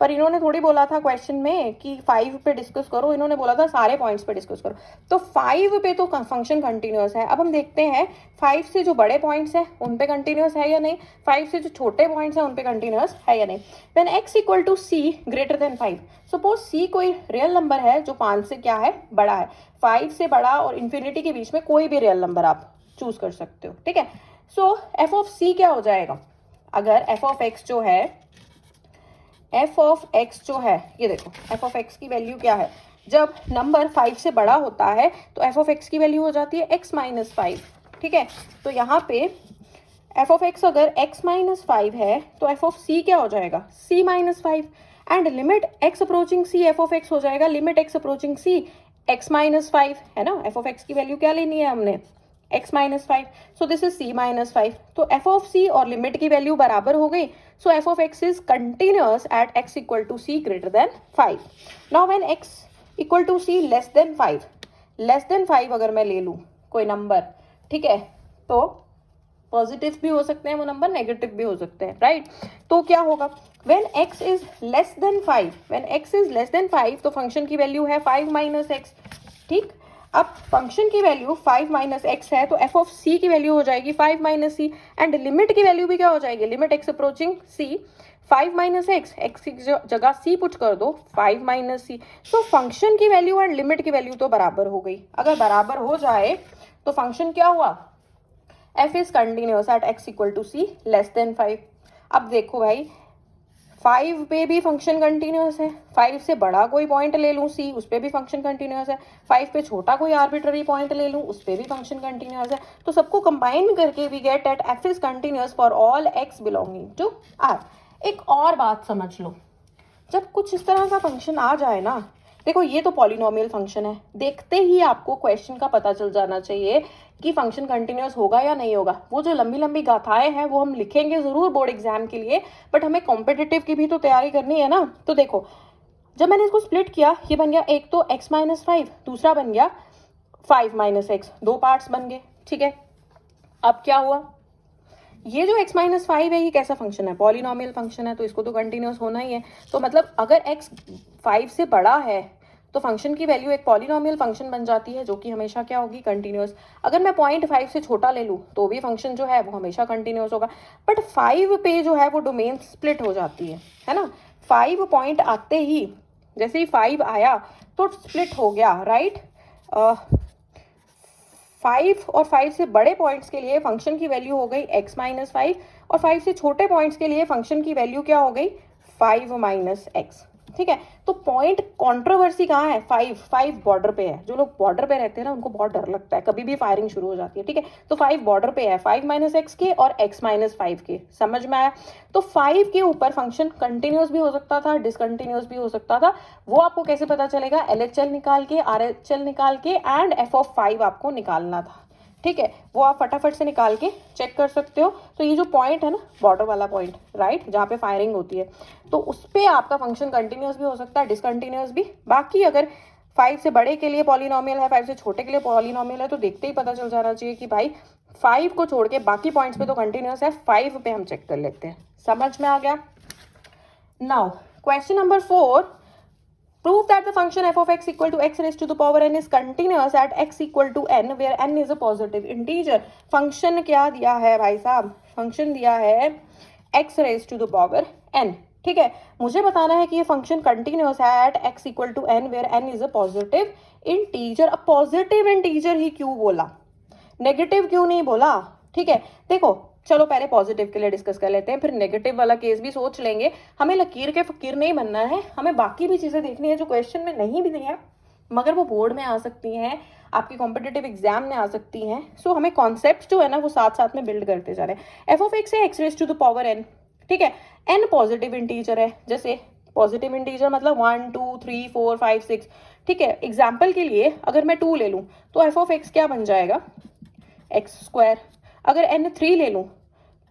पर इन्होंने थोड़ी बोला था क्वेश्चन में कि 5 पे डिस्कस करो, इन्होंने बोला था सारे पॉइंट्स पे डिस्कस करो, तो 5 पे तो फंक्शन कंटिन्यूअस है। अब हम देखते हैं 5 से जो बड़े पॉइंट्स हैं उन पे कंटिन्यूअस है या नहीं, 5 से जो छोटे पॉइंट्स हैं उन पे कंटिन्यूअस है या नहीं। When x equal to c greater than 5, suppose c कोई रियल नंबर है जो 5 से क्या है बड़ा है, 5 से बड़ा और इन्फिनिटी के बीच में कोई भी रियल नंबर आप चूज कर सकते हो, ठीक है। सो एफ ऑफ c क्या हो जाएगा, अगर एफ ऑफ एक्स जो है ये देखो एफ ऑफ एक्स की वैल्यू क्या है, जब नंबर 5 से बड़ा होता है तो एफ ऑफ एक्स की वैल्यू हो जाती है x माइनस 5, ठीक है। तो यहाँ पे एफ ऑफ एक्स अगर x माइनस 5 है तो एफ ऑफ c क्या हो जाएगा c minus 5 and limit x approaching c F of x हो जाएगा limit x approaching c x minus 5, है ना, एफ ऑफ एक्स की वैल्यू क्या लेनी है हमने x minus 5, so this is c minus 5, तो एफ ऑफ c और लिमिट की वैल्यू बराबर हो गई, so f of x is continuous at x equal to c greater than 5. Now when x equal to c less than 5 अगर मैं ले लूँ कोई नंबर, ठीक है, तो पॉजिटिव भी हो सकते हैं वो नंबर, नेगेटिव भी हो सकते हैं, राइट। तो क्या होगा, when x is less than 5 तो फंक्शन की वैल्यू है 5 माइनस एक्स, ठीक। अब फंक्शन की वैल्यू 5 माइनस एक्स है तो एफ ऑफ सी की वैल्यू हो जाएगी 5 माइनस सी एंड लिमिट की वैल्यू भी क्या हो जाएगी, लिमिट एक्स अप्रोचिंग सी 5 माइनस एक्स, एक्स की जगह सी पुट कर दो 5 माइनस सी, तो फंक्शन की वैल्यू एंड लिमिट की वैल्यू तो बराबर हो गई। अगर बराबर हो जाए तो फंक्शन क्या हुआ, f is continuous at x equal to c less than 5। अब देखो भाई 5 पे भी फंक्शन कंटिन्यूअस है, 5 से बड़ा कोई पॉइंट ले लूँ c उस पर भी फंक्शन कंटिन्यूअस है, 5 पे छोटा कोई आर्बिट्ररी पॉइंट ले लूँ उस पर भी फंक्शन कंटिन्यूअस है, तो सबको कंबाइन करके we get at f is continuous for all x belonging to r। एक और बात समझ लो, जब कुछ इस तरह का फंक्शन आ जाए ना, देखो ये तो पॉलिनोमियल फंक्शन है, देखते ही आपको क्वेश्चन का पता चल जाना चाहिए कि फंक्शन कंटिन्यूअस होगा या नहीं होगा। वो जो लंबी लंबी गाथाएं हैं वो हम लिखेंगे जरूर बोर्ड एग्जाम के लिए, बट हमें कॉम्पिटिटिव की भी तो तैयारी करनी है ना। तो देखो जब मैंने इसको स्प्लिट किया, ये बन गया एक तो x माइनस 5, दूसरा बन गया 5 माइनस एक्स, दो पार्ट्स बन गए, ठीक है। अब क्या हुआ, ये जो x माइनस 5 है ये कैसा फंक्शन है, पॉलिनोमियल फंक्शन है, तो इसको तो कंटिन्यूअस होना ही है। तो मतलब अगर x 5 से बड़ा है तो फंक्शन की वैल्यू एक पॉलिनोमियल फंक्शन बन जाती है जो कि हमेशा क्या होगी, कंटिन्यूअस। अगर मैं 0.5 से छोटा ले लूँ तो भी फंक्शन जो है वो हमेशा कंटिन्यूअस होगा, बट 5 पे जो है वो डोमेन स्प्लिट हो जाती है ना। 5 पॉइंट आते ही, जैसे ही 5 आया तो स्प्लिट हो गया, राइट। 5 और 5 से बड़े पॉइंट्स के लिए फंक्शन की वैल्यू हो गई x माइनस 5 और 5 से छोटे पॉइंट्स के लिए फंक्शन की वैल्यू क्या हो गई 5 माइनस एक्स। ठीक है। तो पॉइंट कंट्रोवर्सी कहाँ है, 5 बॉर्डर पे है। जो लोग बॉर्डर पे रहते हैं ना उनको बहुत डर लगता है, कभी भी फायरिंग शुरू हो जाती है, ठीक है। तो 5 बॉर्डर पे है, 5 माइनस एक्स के और x माइनस 5 के, समझ में आया। तो 5 के ऊपर फंक्शन कंटिन्यूस भी हो सकता था, डिसकंटिन्यूस भी हो सकता था। वो आपको कैसे पता चलेगा, LHL निकाल के, RHL निकाल के एंड f(5) आपको निकालना था, ठीक है। वो आप फटाफट से निकाल के चेक कर सकते हो। तो ये जो पॉइंट है ना, बॉर्डर वाला पॉइंट, राइट, जहाँ पे फायरिंग होती है, तो उस पर आपका फंक्शन कंटिन्यूस भी हो सकता है, डिसकंटिन्यूस भी। बाकी अगर 5 से बड़े के लिए पॉलिनोमियल है, 5 से छोटे के लिए पॉलिनोमियल है, तो देखते ही पता चल जाना चाहिए कि भाई 5 को छोड़ के बाकी पॉइंट्स पे तो कंटिन्यूस है, 5 पे हम चेक कर लेते हैं। समझ में आ गया। Now question number 4, prove that the function f of x equal to x raised to the power n is continuous at x equal to n where n is a positive integer। Function क्या दिया है भाई साहब, function दिया है x raised to the power n, ठीक है। मुझे बताना है कि ये फंक्शन कंटिन्यूस है at x equal to n where n is a positive integer. अब पॉजिटिव इंटीजर ही क्यों बोला, नेगेटिव क्यों नहीं बोला, ठीक है। देखो चलो पहले पॉजिटिव के लिए डिस्कस कर लेते हैं, फिर नेगेटिव वाला केस भी सोच लेंगे। हमें लकीर के फकीर नहीं बनना है, हमें बाकी भी चीजें देखनी है जो क्वेश्चन में नहीं भी नहीं है मगर वो बोर्ड में आ सकती हैं, आपकी कॉम्पिटेटिव एग्जाम में आ सकती हैं। सो हमें कॉन्सेप्ट जो है ना वो साथ साथ में बिल्ड करते जा रहे हैं। एफ ऑफ एक्स है x raise to the power n, ठीक है। एन पॉजिटिव इंटीजर है, जैसे पॉजिटिव इंटीजर मतलब 1 2 3 4 5 6, ठीक है। एग्जाम्पल के लिए अगर मैं 2 ले लूँ तो एफ ऑफ एक्स क्या बन जाएगा, एक्स स्क्वायर। अगर n 3 ले लूँ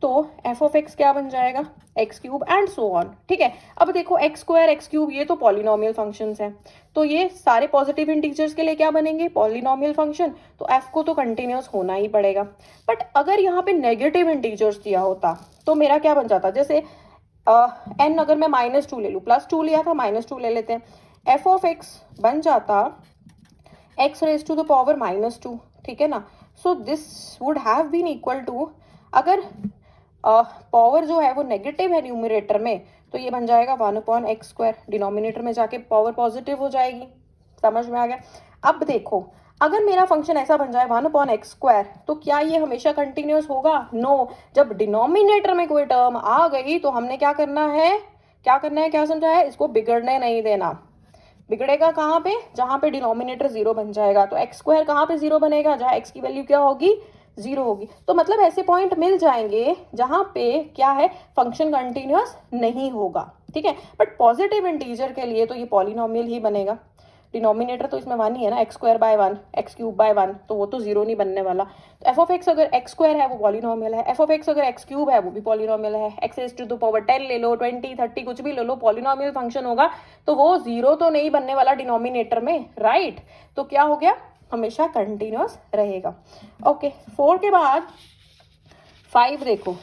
तो एफ ऑफ एक्स क्या बन जाएगा, x cube and so on, ठीक है। अब देखो एक्स स्क्वायर एक्स क्यूब ये तो पॉलिनोमियल फंक्शंस हैं, तो ये सारे पॉजिटिव इंटीजर्स के लिए क्या बनेंगे, पॉलिनोमियल फंक्शन। तो एफ को तो कंटिन्यूस होना ही पड़ेगा। बट अगर यहाँ पे नेगेटिव इंटीजर्स दिया होता तो मेरा क्या बन जाता, जैसे एन अगर मैं -2 ले लूँ, +2 लिया था, -2 ले लेते हैं, एफ ऑफ एक्स बन जाता x raise to the power -2, ठीक है ना। So this would have been equal to, अगर पावर जो है वो नेगेटिव है न्यूमरेटर में तो ये बन जाएगा 1/x², डिनोमिनेटर में जाके पावर पॉजिटिव हो जाएगी। समझ में आ गया। अब देखो अगर मेरा फंक्शन ऐसा बन जाए 1/x² तो क्या ये हमेशा कंटिन्यूस होगा, नो। जब डिनोमिनेटर में कोई टर्म आ गई तो हमने क्या करना है, क्या समझा है, इसको बिगड़ने नहीं देना। बिगड़ेगा कहाँ पे, जहां पे डिनोमिनेटर 0 बन जाएगा। तो x² कहाँ पे 0 बनेगा, जहां x की वैल्यू क्या होगी, 0 होगी। तो मतलब ऐसे पॉइंट मिल जाएंगे जहां पे क्या है, फंक्शन कंटिन्यूस नहीं होगा, ठीक है। बट पॉजिटिव इंटीजर के लिए तो ये पॉलिनोमियल ही बनेगा। डिनोमिनेटर तो इसमें 1 ही है ना, x²/1 x³/1, तो वो तो 0 नहीं बनने वाला। तो एफ ऑफ एक्स अगर x² है वो पॉलिनोमियल है, एफ ऑफ एक्स अगर x³ है वो भी पॉलिनोमियल है। X raise to the power 10 ले लो, 20 30 कुछ भी ले लो, पॉलिनोमियल फंक्शन होगा तो वो 0 तो नहीं बनने वाला डिनोमिनेटर में, राइट। तो क्या हो गया, हमेशा कंटिन्यूस रहेगा। ओके 4 के बाद 5 देखो,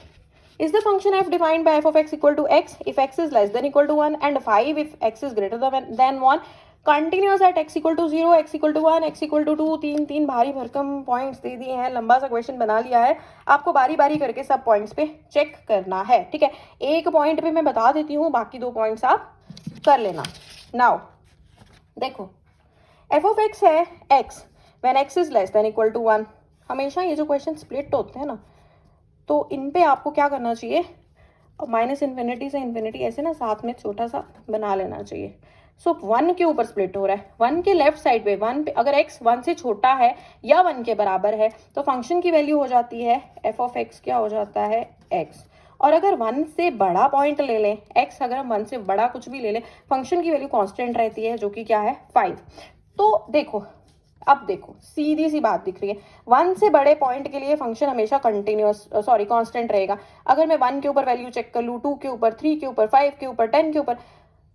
is the function f defined by f of x equal to x if x is less than equal to 1 and 5 if x is greater than 1, continuous at x equal to 0, x equal to 1, x equal to 2, तीन भारी भरकम points दे दिए हैं, लंबा सा question बना लिया है। आपको बारी बारी करके सब पॉइंट्स पे चेक करना है, ठीक है। एक पॉइंट पे मैं बता देती हूँ, बाकी 2 पॉइंट्स आप कर लेना। नाउ देखो एफ ऑफ एक्स है x when x is less than equal to 1। हमेशा ये जो क्वेश्चन स्प्लिट होते हैं ना तो इन पे आपको क्या करना चाहिए, -∞ से ∞ ऐसे ना साथ में छोटा सा बना लेना चाहिए। सो 1 के ऊपर स्प्लिट हो रहा है, 1 के लेफ्ट साइड पे 1 पे अगर x 1 से छोटा है या 1 के बराबर है तो फंक्शन की वैल्यू हो जाती है एफ ऑफ एक्स क्या हो जाता है x। और अगर 1 से बड़ा पॉइंट ले लें, x अगर हम 1 से बड़ा कुछ भी ले लें, फंक्शन की वैल्यू कांस्टेंट रहती है जो कि क्या है 5। तो देखो अब देखो सीधी सी बात दिख रही है, 1 से बड़े पॉइंट के लिए फंक्शन हमेशा कंटिन्यूस कांस्टेंट रहेगा। अगर मैं 1 के ऊपर वैल्यू चेक कर लूँ, 2 के ऊपर, 3 के ऊपर, 5 के ऊपर, 10 के ऊपर,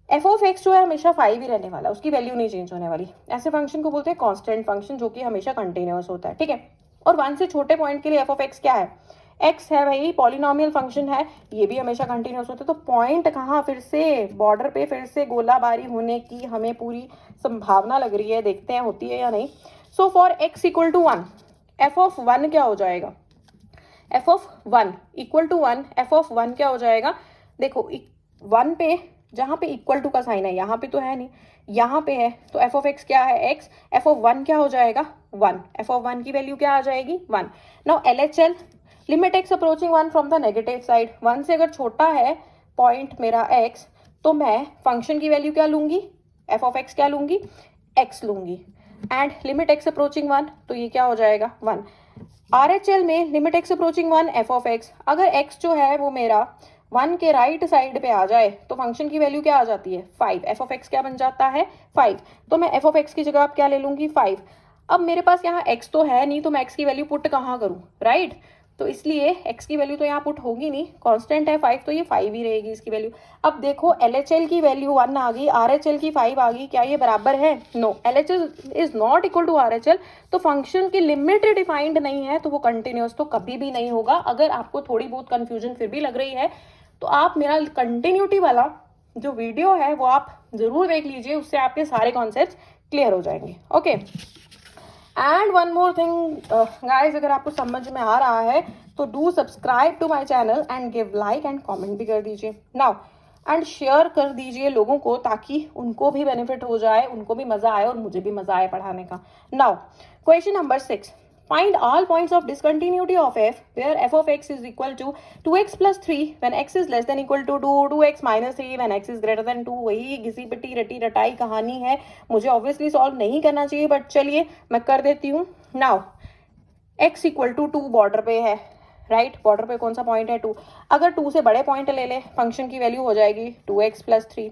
एफ ऑफ एक्स जो है हमेशा 5 ही रहने वाला, उसकी वैल्यू नहीं चेंज होने वाली। ऐसे फंक्शन को बोलते हैं कांस्टेंट फंक्शन जो कि हमेशा कंटिन्यूस होता है, ठीक है। और 1 से छोटे पॉइंट के लिए एफ ऑफ एक्स क्या है, एक्स है भाई, पॉलिनोमियल फंक्शन है, ये भी हमेशा कंटिन्यूस होता है। तो पॉइंट कहाँ, फिर से बॉर्डर पे फिर से गोलाबारी होने की हमें पूरी संभावना लग रही है, देखते हैं होती है या नहीं। So for x equal to 1 f of 1 क्या हो जाएगा, f of 1 equal to 1 f of 1 क्या हो जाएगा, देखो 1 पे जहाँ पे इक्वल टू का साइन है, यहाँ पे तो है नहीं, यहाँ पे है, तो एफ ऑफ एक्स क्या है x, एफ ऑफ 1 क्या हो जाएगा 1, एफ ऑफ 1 की वैल्यू क्या आ जाएगी 1। Now LHL limit x approaching 1 from the negative side, 1 से अगर छोटा है पॉइंट मेरा x तो मैं फंक्शन की वैल्यू क्या लूँगी, एफ ऑफ एक्स क्या लूँगी, एक्स लूँगी, एंड लिमिट एक्स अप्रोचिंग 1, तो ये क्या हो जाएगा 1। RHL में limit x approaching 1 f of x, अगर एक्स जो है वो मेरा 1 के राइट साइड पे आ जाए तो फंक्शन की वैल्यू क्या आ जाती है 5, एफ ऑफ एक्स क्या बन जाता है 5, तो मैं एफ ऑफ एक्स की जगह आप क्या ले लूँगी 5। अब मेरे पास यहाँ x तो है नहीं, तो मैं x की वैल्यू पुट कहाँ करूँ, राइट, तो इसलिए x की वैल्यू तो यहाँ पुट होगी नहीं, कांस्टेंट है 5, तो ये 5 ही रहेगी इसकी वैल्यू। अब देखो LHL की वैल्यू 1 आ गई, RHL की 5 आ गई, क्या ये बराबर है, no, LHL is not equal to RHL, तो फंक्शन की लिमिट डिफाइंड नहीं है, तो वो कंटिन्यूस तो कभी भी नहीं होगा। अगर आपको थोड़ी बहुत कंफ्यूजन फिर भी लग रही है तो आप मेरा कंटिन्यूटी वाला जो वीडियो है वो आप जरूर देख लीजिए, उससे आपके सारे कॉन्सेप्ट क्लियर हो जाएंगे। Okay, and one more thing guys, अगर आपको समझ में आ रहा है तो do subscribe to my channel and give like and comment भी कर दीजिए नाउ, एंड शेयर कर दीजिए लोगों को, ताकि उनको भी बेनिफिट हो जाए, उनको भी मजा आए और मुझे भी मजा आए पढ़ाने का। Now question number 6, find all points of discontinuity of f where f of x is equal to 2x plus 3 when x is less than equal to 2, 2x minus 3 when x is greater than 2। वही घिसी पिटी रटी रटाई कहानी है, मुझे obviously solve नहीं करना चाहिए, but चलिए मैं कर देती हूँ। Now x equal to 2 border पे है, राइट, बॉर्डर पे कौन सा पॉइंट है 2, अगर 2 से बड़े पॉइंट ले ले फंक्शन की वैल्यू हो जाएगी 2x प्लस 3,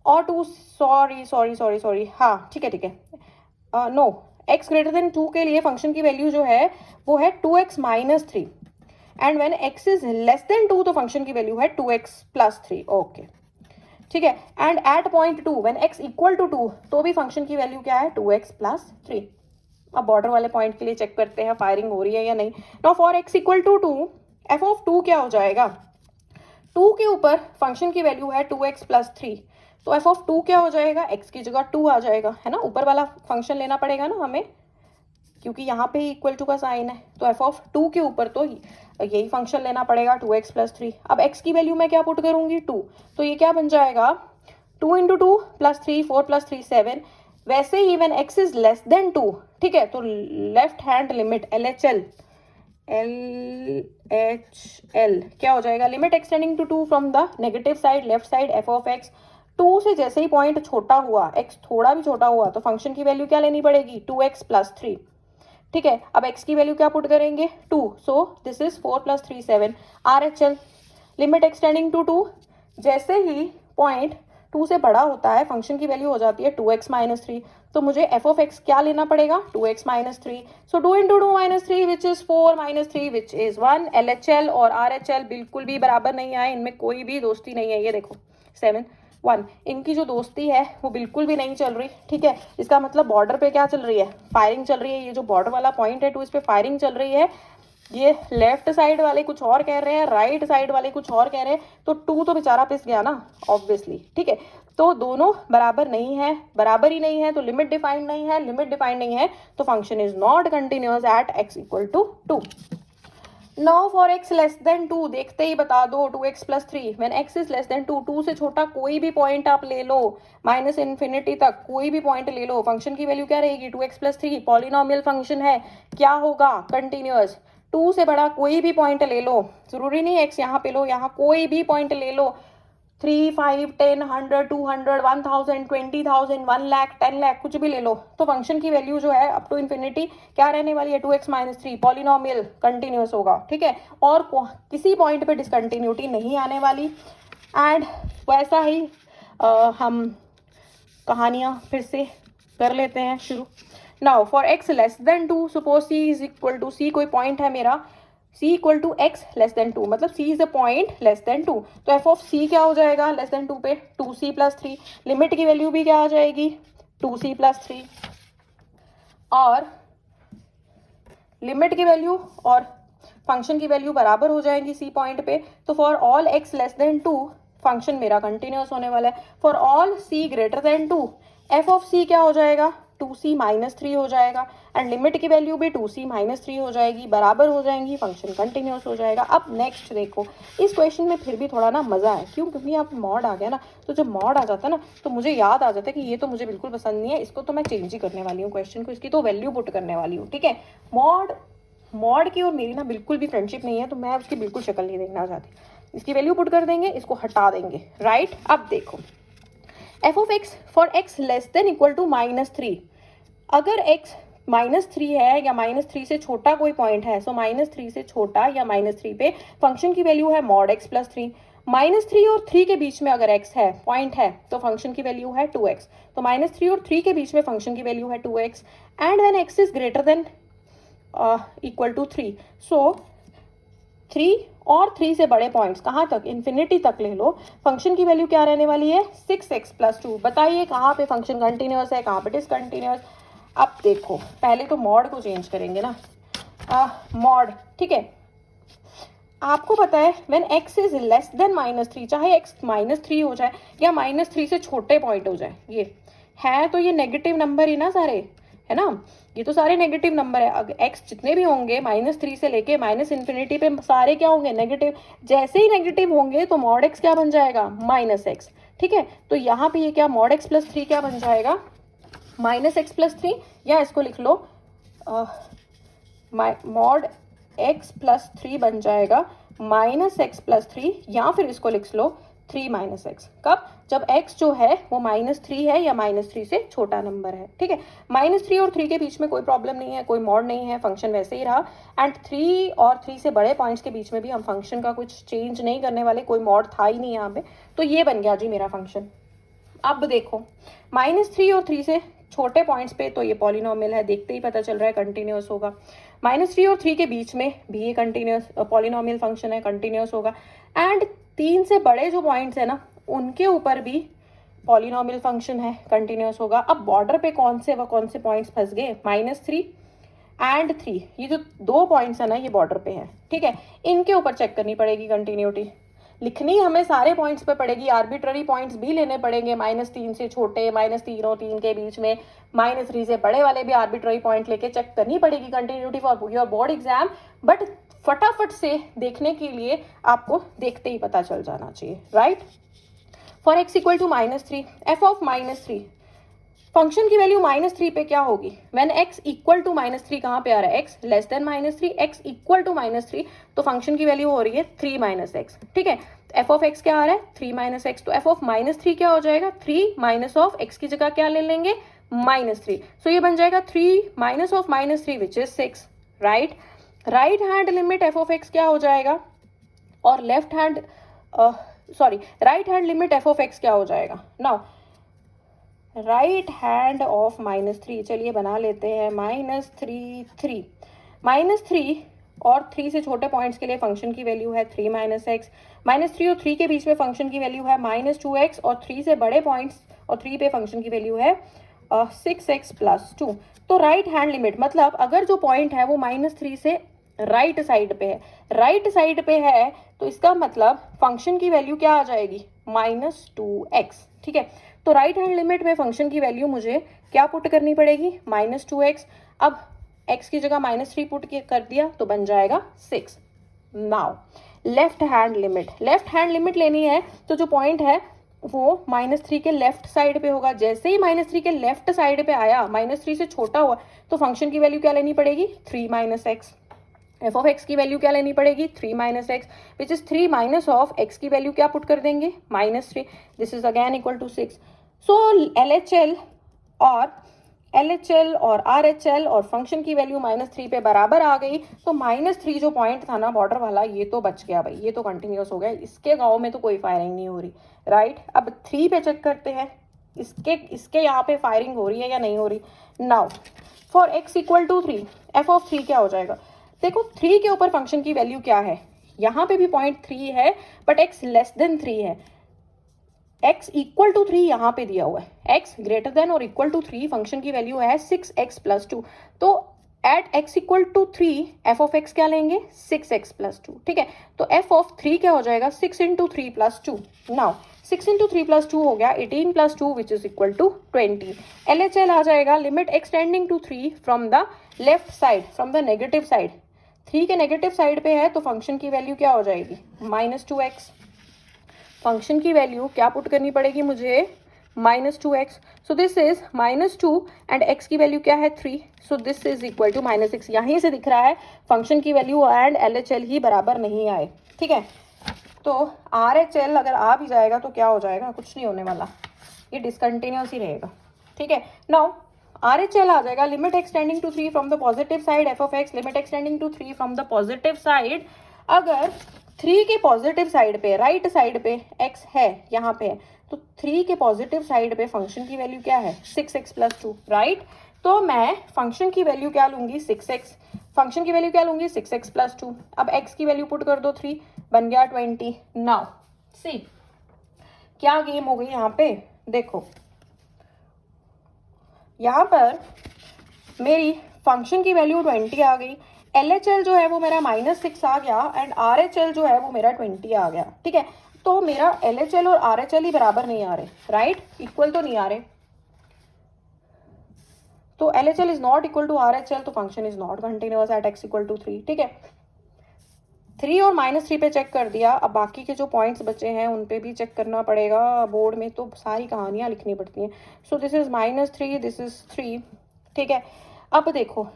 और 2 सॉरी हाँ ठीक है नो, x ग्रेटर देन 2 के लिए फंक्शन की वैल्यू जो है वो है 2x minus 3, and when x is less than 2 तो फंक्शन की वैल्यू है 2x प्लस 3। ओके ठीक है, and at point 2 when x equal to 2 तो भी फंक्शन की वैल्यू क्या है 2x प्लस 3। अब बॉर्डर वाले पॉइंट के लिए चेक करते हैं फायरिंग हो रही है या नहीं। Now for x equal to 2 f of 2 क्या हो जाएगा, 2 के ऊपर फंक्शन की वैल्यू है 2x प्लस 3, तो f ऑफ 2 क्या हो जाएगा, x की जगह 2 आ जाएगा, है ना, ऊपर वाला फंक्शन लेना पड़ेगा ना हमें, क्योंकि यहाँ पे इक्वल टू का साइन है, तो f ऑफ 2 के ऊपर तो यही फंक्शन लेना पड़ेगा 2x प्लस 3। अब x की वैल्यू मैं क्या पुट करूंगी 2, तो ये क्या बन जाएगा 2 इंटू 2 प्लस 3, 4 प्लस 3 7। वैसे ही when x is less than 2, ठीक है, तो लेफ्ट हैंड लिमिट LHL क्या हो जाएगा, limit extending to 2 from the negative side left side f of x, 2 से जैसे ही पॉइंट छोटा हुआ, x थोड़ा भी छोटा हुआ, तो फंक्शन की वैल्यू क्या लेनी पड़ेगी 2x प्लस 3। ठीक है, अब x की वैल्यू क्या पुट करेंगे 2, so this is 4 plus 3 7। RHL limit extending to 2, जैसे ही पॉइंट 2 से बड़ा होता है फंक्शन की वैल्यू हो जाती है 2x माइनस 3, तो मुझे f ऑफ x क्या लेना पड़ेगा 2x minus 3, so 2 into 2 minus 3 which is 4 minus 3 which is 1। LHL और RHL बिल्कुल भी बराबर नहीं आए, इनमें कोई भी दोस्ती नहीं है, ये देखो 7 1, इनकी जो दोस्ती है वो बिल्कुल भी नहीं चल रही। ठीक है, इसका मतलब बॉर्डर पे क्या चल रही है, फायरिंग चल रही है, ये जो बॉर्डर वाला पॉइंट है 2 इस पे फायरिंग चल रही है, ये लेफ्ट साइड वाले कुछ और कह रहे हैं, राइट साइड वाले कुछ और कह रहे हैं, तो 2 तो बेचारा पिस गया ना ऑब्वियसली। ठीक है, तो दोनों बराबर नहीं है, बराबर ही नहीं है, तो लिमिट डिफाइंड नहीं है, लिमिट डिफाइंड नहीं है तो function is not continuous at x equal to 2। Now for x less than 2, देखते ही बता दो 2x plus 3 when x is less than 2, 2 से छोटा कोई भी पॉइंट आप ले लो, माइनस इन्फिनिटी तक कोई भी पॉइंट ले लो, फंक्शन की वैल्यू क्या रहेगी 2x प्लस 3, पॉलिनोमियल फंक्शन है, क्या होगा कंटिन्यूअस। 2 से बड़ा कोई भी पॉइंट ले लो, जरूरी नहीं x यहाँ पे लो, यहाँ कोई भी पॉइंट ले लो, 3 5 10 100 200 1000 20,000 1 लाख 10 लाख कुछ भी ले लो, तो फंक्शन की वैल्यू जो है अप टू इन्फिनिटी क्या रहने वाली है 2x माइनस 3, पॉलिनोमियल कंटिन्यूअस होगा। ठीक है, और किसी पॉइंट पे डिसकंटिन्यूटी नहीं आने वाली। एंड वैसा ही हम कहानियाँ फिर से कर लेते हैं शुरू। Now for x less than 2, suppose c is equal to, c कोई पॉइंट है मेरा, c equal to x less than 2, मतलब c is a point less than 2, तो f ऑफ c क्या हो जाएगा लेस देन 2 पे 2c प्लस 3, लिमिट की वैल्यू भी क्या आ जाएगी 2c प्लस 3, और लिमिट की वैल्यू और फंक्शन की वैल्यू बराबर हो जाएंगी c पॉइंट पे, तो for all x less than 2 function मेरा कंटिन्यूअस होने वाला है, for all c greater then 2 f of c क्या हो जाएगा 2c माइनस 3 हो जाएगा, एंड लिमिट की वैल्यू भी 2c माइनस 3 हो जाएगी, बराबर हो जाएंगी, फंक्शन कंटिन्यूअस हो जाएगा। अब नेक्स्ट देखो, इस क्वेश्चन में फिर भी थोड़ा ना मजा है, क्यों, क्योंकि यहाँ पे मॉड आ गया ना, तो जब मॉड आ जाता है ना तो मुझे याद आ जाता है कि ये तो मुझे बिल्कुल पसंद नहीं है, इसको तो मैं चेंज ही करने वाली हूँ, क्वेश्चन को इसकी तो वैल्यू पुट करने वाली हूँ। ठीक है, मॉड की और मेरी ना बिल्कुल भी फ्रेंडशिप नहीं है, तो मैं उसकी बिल्कुल शक्ल नहीं देखना चाहती। इसकी वैल्यू पुट कर देंगे, इसको हटा देंगे, राइट। अब देखो f of x for x less than equal to -3, अगर एक्स -3 है या -3 से छोटा कोई पॉइंट है, सो -3 से छोटा या -3 पे फंक्शन की वैल्यू है मॉड x प्लस 3। -3 और 3 के बीच में अगर x है, पॉइंट है, तो फंक्शन की वैल्यू है 2x। तो -3 और 3 के बीच में फंक्शन की वैल्यू है 2x and when x is greater than equal to 3, so 3 और 3 से बड़े पॉइंट्स कहाँ तक, इन्फिनिटी तक ले लो, फंक्शन की वैल्यू क्या रहने वाली है 6x प्लस 2। बताइए कहाँ पे फंक्शन कंटिन्यूअस है, कहाँ पे डिसकंटिन्यूअस। अब देखो पहले तो मॉड को चेंज करेंगे ना, मॉड, ठीक है। आपको पता है when x is less than -3, चाहे x -3 हो जाए या -3 से छोटे पॉइंट हो जाए, ये है तो ये नेगेटिव नंबर ही ना सारे, है ना, ये तो सारे नेगेटिव नंबर है। अगर x जितने भी होंगे -3 से लेके -∞ पे सारे क्या होंगे, नेगेटिव। जैसे ही नेगेटिव होंगे तो मॉड x क्या बन जाएगा, -x, ठीक है। तो यहाँ पे ये क्या मॉड x प्लस 3 क्या बन जाएगा, -x प्लस 3, या इसको लिख लो मॉड x प्लस 3 बन जाएगा -x प्लस 3, या फिर इसको लिख लो 3 -x। कब, जब x जो है वो -3 है या -3 से छोटा नंबर है, ठीक है। -3 और 3 के बीच में कोई प्रॉब्लम नहीं है, कोई मॉड नहीं है, फंक्शन वैसे ही रहा। एंड 3 और 3 से बड़े पॉइंट्स के बीच में भी हम फंक्शन का कुछ चेंज नहीं करने वाले, कोई मॉड था ही नहीं यहाँ पे, तो ये बन गया जी मेरा फंक्शन। अब देखो -3 और 3 से छोटे पॉइंट्स पे तो ये पॉलिनोमियल है, देखते ही पता चल रहा है कंटिन्यूअस होगा। -3 और 3 के बीच में भी ये कंटिन्यूअस पॉलिनोमियल फंक्शन है, कंटिन्यूअस होगा। एंड 3 से बड़े जो पॉइंट्स है ना, उनके ऊपर भी पॉलिनोमियल फंक्शन है, कंटिन्यूअस होगा। अब बॉर्डर पे कौन से पॉइंट्स फंस गए, -3 एंड 3, ये जो 2 पॉइंट्स है ना, ये बॉर्डर पे है, ठीक है। इनके ऊपर चेक करनी पड़ेगी कंटिन्यूटी, लिखनी हमें सारे पॉइंट्स पे पड़ेगी, आर्बिट्ररी पॉइंट्स भी लेने पड़ेंगे, -3 से छोटे, -3 और 3 के बीच में, -3 से बड़े वाले भी आर्बिट्ररी पॉइंट लेके चेक करनी पड़ेगी continuity for your board exam. But फटाफट से देखने के लिए आपको देखते ही पता चल जाना चाहिए, right. For x equal to -3, f of -3, function की वैल्यू -3 पे क्या होगी, व्हेन x इक्वल टू -3 कहाँ पे आ रहा है, x less than -3, x equal to -3, तो फंक्शन की वैल्यू हो रही है 3 -x, ठीक है। f ऑफ x क्या आ रहा है 3 -x, तो f ऑफ -3 क्या हो जाएगा, 3 माइनस ऑफ x की जगह क्या ले लेंगे, -3, सो ये बन जाएगा 3 minus of -3 which is 6, right. Right hand limit f of x क्या हो जाएगा, और left hand right hand limit f of x क्या हो जाएगा। नाउ राइट हैंड ऑफ -3, चलिए बना लेते हैं -3 3 -3 और 3 से छोटे पॉइंट्स के लिए फंक्शन की वैल्यू है 3 -x, -3 और 3 के बीच में फंक्शन की वैल्यू है -2x, और 3 से बड़े पॉइंट्स और 3 पे फंक्शन की वैल्यू है 6x प्लस 2। तो राइट हैंड लिमिट मतलब अगर जो पॉइंट है वो -3 से राइट साइड पे है, राइट साइड पे है, तो इसका मतलब फंक्शन की वैल्यू क्या आ जाएगी, -2x, ठीक है। तो राइट हैंड लिमिट में फंक्शन की वैल्यू मुझे क्या पुट करनी पड़ेगी, -2x। अब x की जगह -3 पुट कर दिया तो बन जाएगा 6। नाउ लेफ्ट हैंड लिमिट लेनी है, तो जो पॉइंट है वो -3 के लेफ्ट साइड पे होगा। जैसे ही -3 के लेफ्ट साइड पे आया, -3 से छोटा हुआ, तो फंक्शन की वैल्यू क्या लेनी पड़ेगी, 3 -x। f ऑफ x की वैल्यू क्या लेनी पड़ेगी, 3 -x, which is 3 minus of x की वैल्यू क्या पुट कर देंगे, -3, this is again equal to 6। So LHL और RHL और फंक्शन की वैल्यू -3 पे बराबर आ गई, तो -3 जो पॉइंट था ना बॉर्डर वाला, ये तो बच गया भाई, ये तो कंटिन्यूअस हो गया, इसके गाँव में तो कोई फायरिंग नहीं हो रही, राइट। अब 3 पे चेक करते हैं, इसके यहाँ पे फायरिंग हो रही है या नहीं हो रही। Now for x equal to 3, f of 3 क्या हो जाएगा, देखो 3 के ऊपर फंक्शन की वैल्यू क्या है, यहाँ पे भी पॉइंट 3 है, बट x लेस देन 3 है, x इक्वल टू 3 यहाँ पे दिया हुआ है, x ग्रेटर देन और इक्वल टू 3, फंक्शन की वैल्यू है 6x प्लस 2, तो at x equal to 3 f of x क्या लेंगे, 6x प्लस 2, ठीक है। तो f ऑफ 3 क्या हो जाएगा, 6 into 3 plus 2। Now 6 into 3 plus 2 हो गया 18 plus 2 which is equal to 20। LHL आ जाएगा limit extending to 3 from the left side, from the negative side, 3 के नेगेटिव साइड पे है, तो फंक्शन की वैल्यू क्या हो जाएगी, -2x। फंक्शन की वैल्यू क्या पुट करनी पड़ेगी मुझे, -2x, so this is -2 and x की वैल्यू क्या है 3, so this is equal to -6। यहीं से दिख रहा है फंक्शन की वैल्यू एंड LHL ही बराबर नहीं आए, ठीक है। तो RHL अगर आ भी जाएगा तो क्या हो जाएगा, कुछ नहीं होने वाला, ये डिसकंटिन्यूस ही रहेगा, ठीक है। नाउ RHL आ जाएगा, limit extending to 3 from the positive side f of x, limit extending to 3 from the positive side, अगर 3 के पॉजिटिव साइड पे, राइट साइड पे x है, यहाँ पे है, तो 3 के पॉजिटिव साइड पे फंक्शन की वैल्यू क्या है, 6x + 2, राइट। तो मैं फंक्शन की वैल्यू क्या लूंगी, 6x, फंक्शन की वैल्यू क्या लूंगी, 6x + 2। अब x की वैल्यू पुट कर दो 3, बन गया 20। नाउ सी क्या गेम हो गई यहाँ पे, देखो यहाँ पर मेरी फंक्शन की वैल्यू 20 आ गई, LHL जो है वो मेरा -6 आ गया एंड RHL जो है वो मेरा 20 आ गया, ठीक है। तो मेरा LHL और RHL ही बराबर नहीं आ रहे, राइट, इक्वल तो नहीं आ रहे, तो LHL is not equal to RHL, तो function is not continuous at x = 3, ठीक है। 3 और -3 पे चेक कर दिया, अब बाकी के जो पॉइंट्स बचे हैं उन पे भी चेक करना पड़ेगा, बोर्ड में तो सारी कहानियां लिखनी पड़ती हैं। सो दिस इज -3, दिस इज 3, ठीक है। अब देखो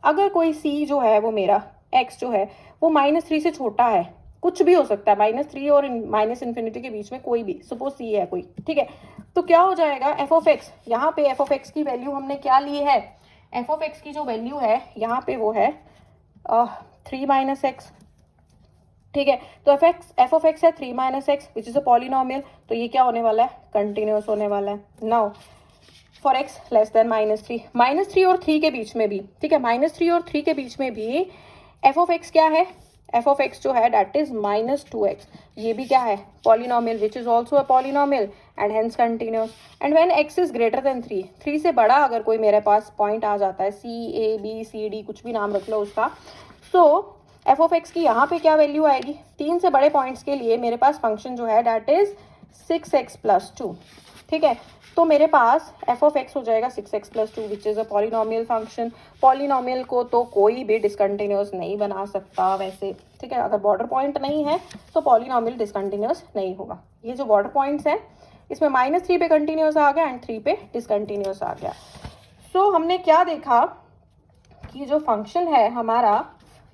अगर कोई C जो है वो मेरा x जो है वो -3 से छोटा है, कुछ भी हो सकता है, -3 और -∞ के बीच में कोई भी, सपोज C है कोई, ठीक है, तो क्या हो जाएगा, f ऑफ x, यहाँ पे f ऑफ x की वैल्यू हमने क्या ली है, f ऑफ x की जो वैल्यू है यहाँ पे वो है 3 - x, ठीक है। तो f ऑफ x है 3 - x which is a polynomial, तो ये क्या होने वाला है, कंटिन्यूअस होने वाला है। Now for x less than -3 और 3 के बीच में भी, ठीक है, -3 और 3 के बीच में भी f ऑफ x क्या है, f ऑफ x जो है डेट इज -2x, ये भी क्या है, polynomial which is also a polynomial and hence continuous. And when x is greater then 3 से बड़ा अगर कोई मेरे पास पॉइंट आ जाता है, C A B C D कुछ भी नाम रख लो उसका, तो f ऑफ x की यहाँ पे क्या वैल्यू आएगी, 3 से बड़े पॉइंट्स के लिए मेरे पास फंक्शन जो है डेट इज 6x + 2, ठीक है। तो मेरे पास f ऑफ x हो जाएगा 6x + 2 which is a polynomial function. Polynomial को तो कोई भी डिसकंटिन्यूअस नहीं बना सकता वैसे, ठीक है, अगर बॉर्डर पॉइंट नहीं है तो पॉलिनोमियल डिसकंटिन्यूअस नहीं होगा। ये जो बॉर्डर पॉइंट्स हैं इसमें -3 पे कंटिन्यूअस आ गया एंड 3 पे डिसकंटिन्यूअस आ गया। सो हमने क्या देखा कि जो फंक्शन है हमारा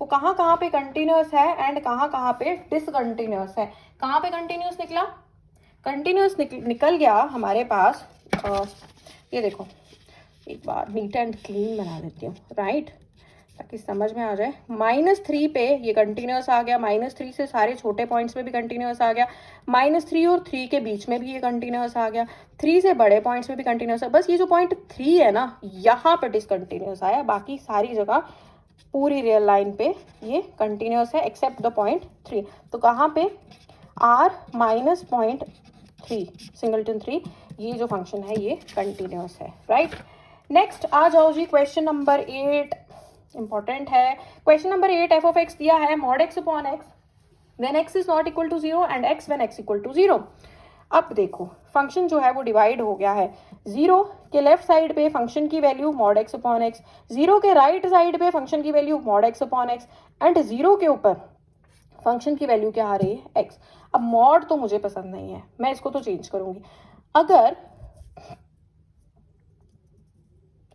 वो कहाँ कहाँ पे कंटिन्यूअस है एंड कहाँ कहाँ पे डिसकंटिन्यूअस है। कहाँ पे कंटिन्यूअस निकला, कंटिन्यूअस निकल गया हमारे पास, ये देखो एक बार नीट एंड क्लीन बना देती हूँ, राइट, ताकि समझ में आ जाए। -3 पे ये कंटिन्यूअस आ गया, -3 से सारे छोटे पॉइंट्स पे भी कंटिन्यूअस आ गया, -3 और 3 के बीच में भी ये कंटिन्यूअस आ गया, 3 से बड़े पॉइंट्स में भी कंटिन्यूअस है, बस ये जो पॉइंट 3 है ना यहाँ पे डिसकंटिन्यूअस आया, बाकी सारी जगह पूरी रियल लाइन पे ये कंटिन्यूअस है एक्सेप्ट द पॉइंट 3। तो कहाँ पे, r -0.3 सिंगलटन 3, ये जो फंक्शन है ये कंटिन्यूअस है, राइट। नेक्स्ट आ जाओ जी, क्वेश्चन नंबर 8 इंपॉर्टेंट है। Question number 8, f of x दिया है mod x upon x when x is not equal to 0 and x when x equal to 0। अब देखो फंक्शन जो है वो डिवाइड हो गया है, 0 के लेफ्ट साइड पे फंक्शन की value mod x upon x, 0 के राइट साइड पे फंक्शन की value mod x upon x and 0 के ऊपर फंक्शन की वैल्यू क्या आ रही है, x। अब मॉड तो मुझे पसंद नहीं है, मैं इसको तो चेंज करूंगी। अगर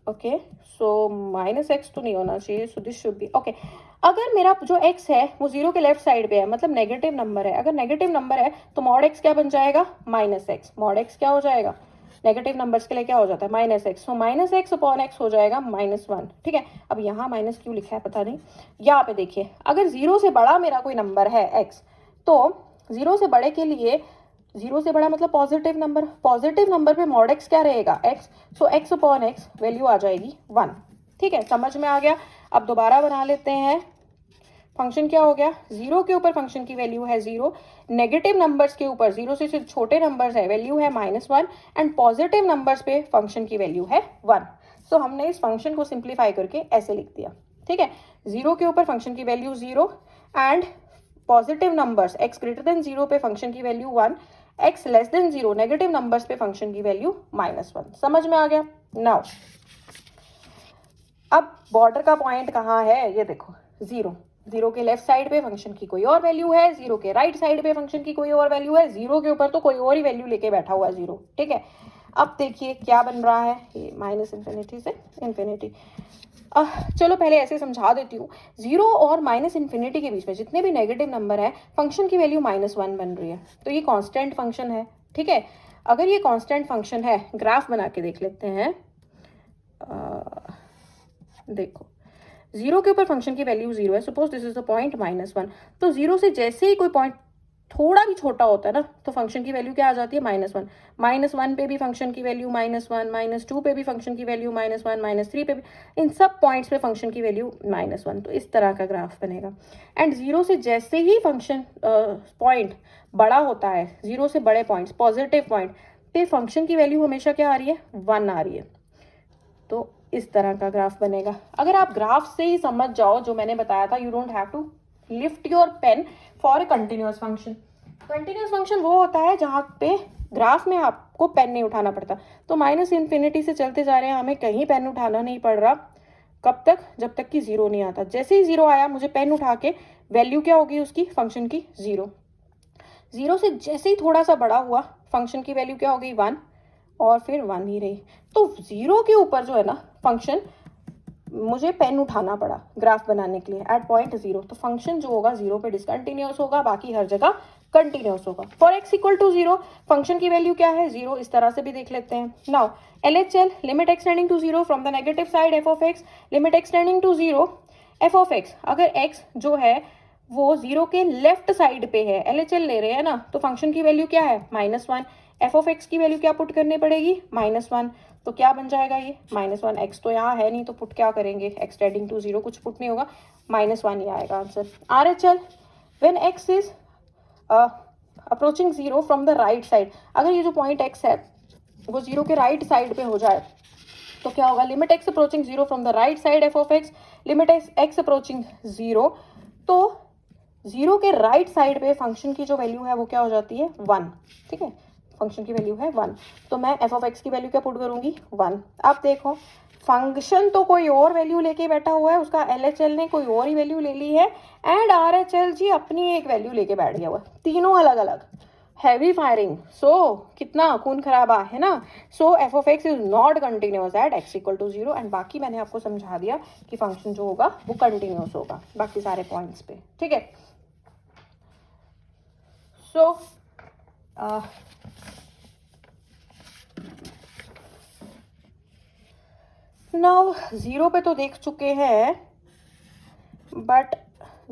ओके सो -x तो नहीं होना चाहिए, so this should be okay. अगर मेरा जो x है वो 0 के लेफ्ट साइड पे है, मतलब नेगेटिव नंबर है, अगर नेगेटिव नंबर है तो mod x क्या बन जाएगा, -x, mod x क्या हो जाएगा, नेगेटिव नंबर्स के लिए क्या हो जाता है -x, सो -x अपॉन x हो जाएगा -1, ठीक है। अब यहाँ माइनस क्यों लिखा है पता नहीं, यहाँ पे देखिए अगर 0 से बड़ा मेरा कोई नंबर है x, तो 0 से बड़े के लिए 0 से बड़ा मतलब पॉजिटिव नंबर पे mod x क्या रहेगा, x, सो x अपॉन x वैल्यू आ जाएगी 1, ठीक है, समझ में आ गया। अब दोबारा बना लेते हैं, फंक्शन क्या हो गया, 0 के ऊपर फंक्शन की वैल्यू है 0, नेगेटिव नंबर्स के ऊपर 0 से छोटे नंबर्स है वैल्यू है -1 एंड पॉजिटिव नंबर्स पे फंक्शन की वैल्यू है 1। सो हमने इस फंक्शन को सिंप्लीफाई करके ऐसे लिख दिया, ठीक है, 0 के ऊपर फंक्शन की value 0 and positive numbers x greater than 0 पे फंक्शन की value 1, x less than 0 negative numbers पे फंक्शन की वैल्यू -1। समझ में आ गया। नाउ अब बॉर्डर का पॉइंट कहाँ है, ये देखो 0 के लेफ्ट साइड पे फंक्शन की कोई और वैल्यू है, 0 के राइट साइड पे फंक्शन की कोई और वैल्यू है, 0 के ऊपर तो कोई और ही वैल्यू लेके बैठा हुआ है 0, ठीक है। अब देखिए क्या बन रहा है, ये -∞ से ∞। चलो पहले ऐसे समझा देती हूँ। 0 और माइनस इन्फिनिटी के बीच में जितने भी नेगेटिव नंबर है फंक्शन की वैल्यू -1 बन रही है, तो ये कांस्टेंट फंक्शन है। ठीक है, अगर ये कांस्टेंट फंक्शन है, ग्राफ बना के देख लेते हैं। देखो 0 के ऊपर फंक्शन की वैल्यू 0 है, suppose this is the point -1, तो 0 से जैसे ही कोई पॉइंट थोड़ा भी छोटा होता है ना, तो फंक्शन की वैल्यू क्या आ जाती है -1। -1 पे भी फंक्शन की वैल्यू -1, -2 पे भी फंक्शन की वैल्यू -1, -3 पे भी, इन सब पॉइंट्स पे फंक्शन की वैल्यू -1। तो इस तरह का ग्राफ बनेगा। एंड 0 से जैसे ही फंक्शन पॉइंट बड़ा होता है, 0 से बड़े पॉइंट्स पॉजिटिव पॉइंट पे फंक्शन की वैल्यू हमेशा क्या आ रही है, 1 आ रही है। तो इस तरह का ग्राफ बनेगा। अगर आप ग्राफ से ही समझ जाओ जो मैंने बताया था, you don't have to lift your pen for a continuous function. Continuous function वो होता है जहाँ पे ग्राफ में आपको पेन नहीं उठाना पड़ता। तो माइनस इन्फिनिटी से चलते जा रहे हैं, हमें कहीं पेन उठाना नहीं पड़ रहा। कब तक, जब तक कि 0 नहीं आता। जैसे ही 0 आया, मुझे पेन उठा के वैल्यू क्या होगी उसकी, फंक्शन की 0। 0 से जैसे ही थोड़ा सा बड़ा हुआ, फंक्शन की वैल्यू क्या हो गई, 1, और फिर 1 ही रही। तो 0 के ऊपर जो है ना फंक्शन, मुझे पेन उठाना पड़ा ग्राफ बनाने के लिए एट पॉइंट 0। तो फंक्शन जो होगा 0 पे डिसकंटिन्यूअस होगा, बाकी हर जगह कंटिन्यूअस होगा। For x equal to 0 function की वैल्यू क्या है, 0। इस तरह से भी देख लेते हैं। Now LHL, limit extending to 0 from the negative side f of x, limit extending to 0 f of x। अगर x जो है वो 0 के लेफ्ट साइड पे है, LHL ले रहे हैं ना, तो फंक्शन की वैल्यू क्या है, -1। f ऑफ x की वैल्यू क्या पुट करनी पड़ेगी, -1। तो क्या बन जाएगा ये, -1। x तो यहाँ है नहीं, तो पुट क्या करेंगे, एक्सटेंडिंग टू 0, कुछ पुट नहीं होगा, -1 ही आएगा answer. RHL, when x is approaching 0 from the right side. अगर ये जो पॉइंट x है वो 0 के राइट साइड पे हो जाए, तो क्या होगा, limit x approaching 0 from the right side f of x, limit x approaching 0। तो 0 के राइट साइड पे फंक्शन की जो वैल्यू है वो क्या हो जाती है, 1। ठीक है, फंक्शन की वैल्यू है 1, तो मैं f ऑफ x की वैल्यू क्या पुट करूंगी, 1। अब देखो फंक्शन तो कोई और वैल्यू लेके बैठा हुआ है, उसका LHL ने कोई और ही वैल्यू ले ली है, एंड RHL जी अपनी एक वैल्यू लेके बैठ गया हुआ है, तीनों अलग अलग। हैवी फायरिंग, सो कितना खून खराबा है ना। So f of x is not continuous at x equal to 0। And बाकी मैंने आपको समझा दिया कि फंक्शन जो होगा वो कंटिन्यूअस होगा बाकी सारे पॉइंट्स पे। ठीक है, सो नाउ 0 पे तो देख चुके हैं, बट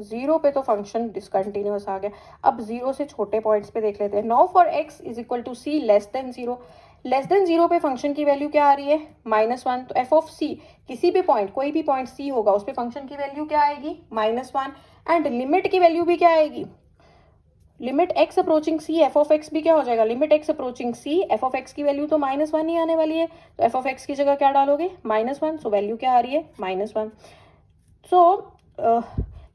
0 पे तो फंक्शन डिसकंटिन्यूअस आ गया। अब 0 से छोटे पॉइंट्स पे देख लेते हैं। Now for x is equal to c less than 0, less than 0 पे फंक्शन की वैल्यू क्या आ रही है, -1। तो f ऑफ c, किसी भी पॉइंट, कोई भी पॉइंट c होगा उस पे फंक्शन की वैल्यू क्या आएगी, -1। एंड लिमिट की वैल्यू भी क्या आएगी, limit x approaching c, f of x भी क्या हो जाएगा, limit x approaching c, f of x की वैल्यू तो -1 ही आने वाली है, तो f ऑफ x की जगह क्या डालोगे, -1। सो वैल्यू क्या आ रही है, -1। सो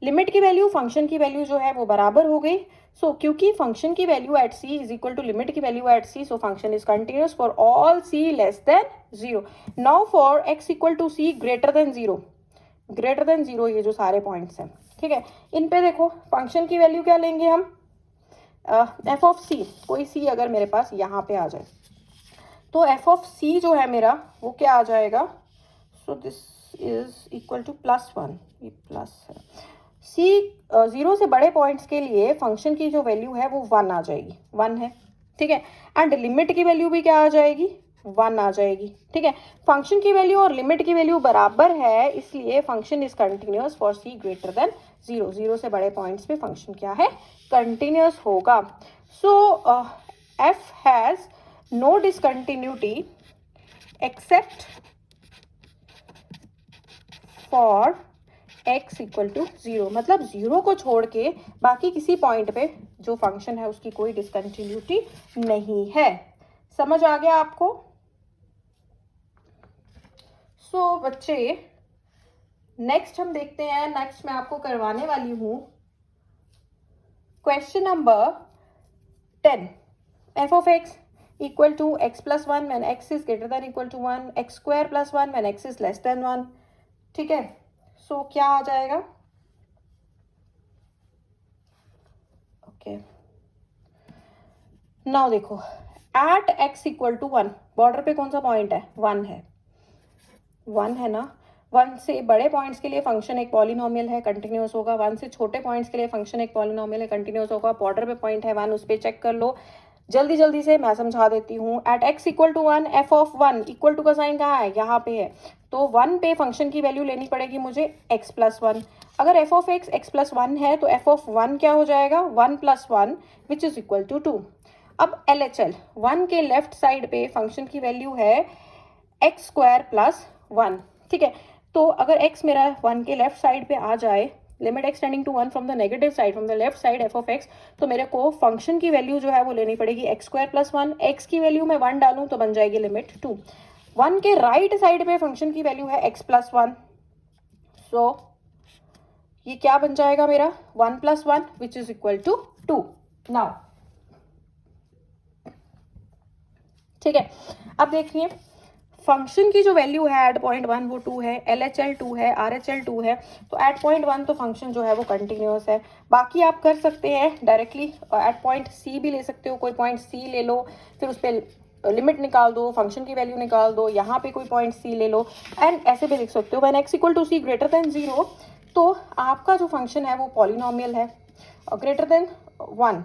लिमिट की वैल्यू फंक्शन की वैल्यू जो है वो बराबर हो गई। सो क्योंकि फंक्शन की value at c is equal to limit की value at c, so function is continuous for all c less than 0। Now for x equal to c greater than 0, greater than 0 ये जो सारे पॉइंट्स हैं, ठीक है, इन पे देखो फंक्शन की वैल्यू क्या लेंगे हम, f ऑफ c, कोई c अगर मेरे पास यहाँ पे आ जाए, तो f ऑफ c जो है मेरा वो क्या आ जाएगा, so this is equal to +1, ये प्लस है। c 0 से बड़े पॉइंट्स के लिए फंक्शन की जो वैल्यू है वो 1 आ जाएगी, 1 है। ठीक है, एंड लिमिट की वैल्यू भी क्या आ जाएगी, 1 आ जाएगी। ठीक है, फंक्शन की वैल्यू और लिमिट की वैल्यू बराबर है, इसलिए function is continuous for c greater than 0। 0 से बड़े पॉइंट्स पे फंक्शन क्या है, कंटिन्यूअस होगा। So f has no discontinuity except for x equal to 0, मतलब 0 को छोड़ के बाकी किसी पॉइंट पे जो फंक्शन है उसकी कोई डिसकंटिन्यूटी नहीं है। समझ आ गया आपको? सो बच्चे नेक्स्ट हम देखते हैं, नेक्स्ट मैं आपको करवाने वाली हूं question number 10। f of x equal to x plus 1 when x is greater than equal to 1, x square plus 1 when x is less than 1। ठीक है, सो क्या आ जाएगा, ओके नाउ देखो at x equal to 1, border पे कौन सा पॉइंट है, 1 है, 1 है ना। 1 से बड़े पॉइंट्स के लिए फंक्शन एक पॉलिनोमियल है, कंटिन्यूस होगा। 1 से छोटे पॉइंट्स के लिए फंक्शन एक पॉलिनोमियल है, कंटिन्यूस होगा। बॉर्डर पे पॉइंट है 1, उस पर चेक कर लो। जल्दी जल्दी से मैं समझा देती हूँ। At x equal to 1 f of 1 equal to का साइन कहाँ है, यहाँ पे है, तो 1 पे फंक्शन की वैल्यू लेनी पड़ेगी मुझे x प्लस 1। अगर f ऑफ x प्लस 1 है तो f ऑफ 1 क्या हो जाएगा, 1 plus 1 which is equal to 2। अब LHL 1 के लेफ्ट साइड पे फंक्शन की वैल्यू है एक्स स्क्वायर प्लस 1, ठीक है। तो अगर x मेरा 1 के लेफ्ट साइड पे आ जाए, limit x tending to 1 from the negative side, from the left side f of x, तो मेरे को फंक्शन की वैल्यू जो है वो लेनी पड़ेगी एक्स स्क्वायर प्लस 1। x की वैल्यू मैं 1 डालूं तो बन जाएगी लिमिट 2। 1 के राइट साइड पे फंक्शन की वैल्यू है x प्लस 1, सो ये क्या बन जाएगा मेरा 1 plus 1 which is equal to 2। Now ठीक है, अब देखिए फंक्शन की जो वैल्यू है एट पॉइंट 1 वो 2 है, LHL 2 है, RHL 2 है, तो एट पॉइंट 1 तो फंक्शन जो है वो कंटिन्यूस है। बाकी आप कर सकते हैं डायरेक्टली एट पॉइंट C भी ले सकते हो, कोई पॉइंट C ले लो, फिर उस पर लिमिट निकाल दो, फंक्शन की वैल्यू निकाल दो, यहाँ पे कोई पॉइंट C ले लो, एंड ऐसे भी लिख सकते हो when x equal to C greater than 0, तो आपका जो फंक्शन है वो पॉलिनोमियल है, और ग्रेटर देन 1,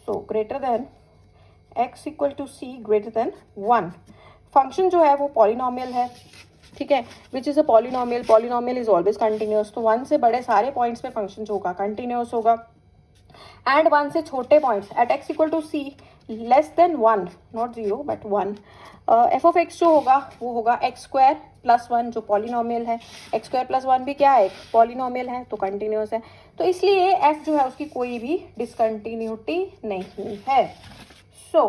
सो greater than x equal to C greater than 1, function जो है वो पॉलिनोमियल है, ठीक है, which is a polynomial. Polynomial is always continuous, तो 1 से बड़े सारे पॉइंट्स पे फंक्शन जो होगा कंटिन्यूस होगा। एंड 1 से छोटे points at x equal to C less than 1, not 0 but 1, f of x जो होगा वो होगा एक्स स्क्वायर प्लस 1 जो पॉलिनोमियल है। एक्स स्क्वायर प्लस 1 भी क्या है, पॉलिनोमियल है, तो कंटिन्यूस है, तो इसलिए f जो है उसकी कोई भी डिसकंटिन्यूटी नहीं है। So,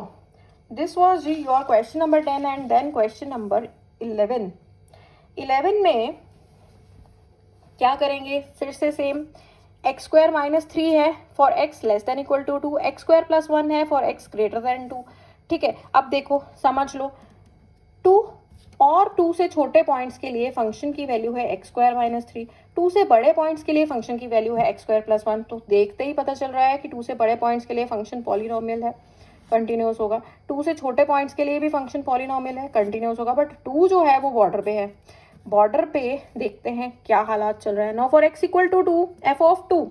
this was your question number 10 and then question number 11. 11 में क्या करेंगे, फिर से सेम, एक्स स्क्वायर माइनस 3 है for x less than equal to 2, x square plus 1 है फॉर एक्स ग्रेटर देन 2, ठीक है। अब देखो समझ लो, 2 और 2 से छोटे पॉइंट्स के लिए फंक्शन की वैल्यू है एक्स स्क्वायर माइनस 3, 2 से बड़े पॉइंट्स के लिए फंक्शन की वैल्यू है एक्स स्क्वायर प्लस 1, तो देखते ही पता चल रहा है कि 2 से बड़े पॉइंट्स के लिए फंक्शन पॉलिनोमियल है, कंटिन्यूस होगा। 2 से छोटे पॉइंट्स के लिए भी फंक्शन पॉलिनोमियल है, कंटिन्यूस होगा, बट 2 जो है वो बॉर्डर पे है। बॉर्डर पे देखते हैं क्या हालात चल रहा है। Now for x equal to 2 f of 2,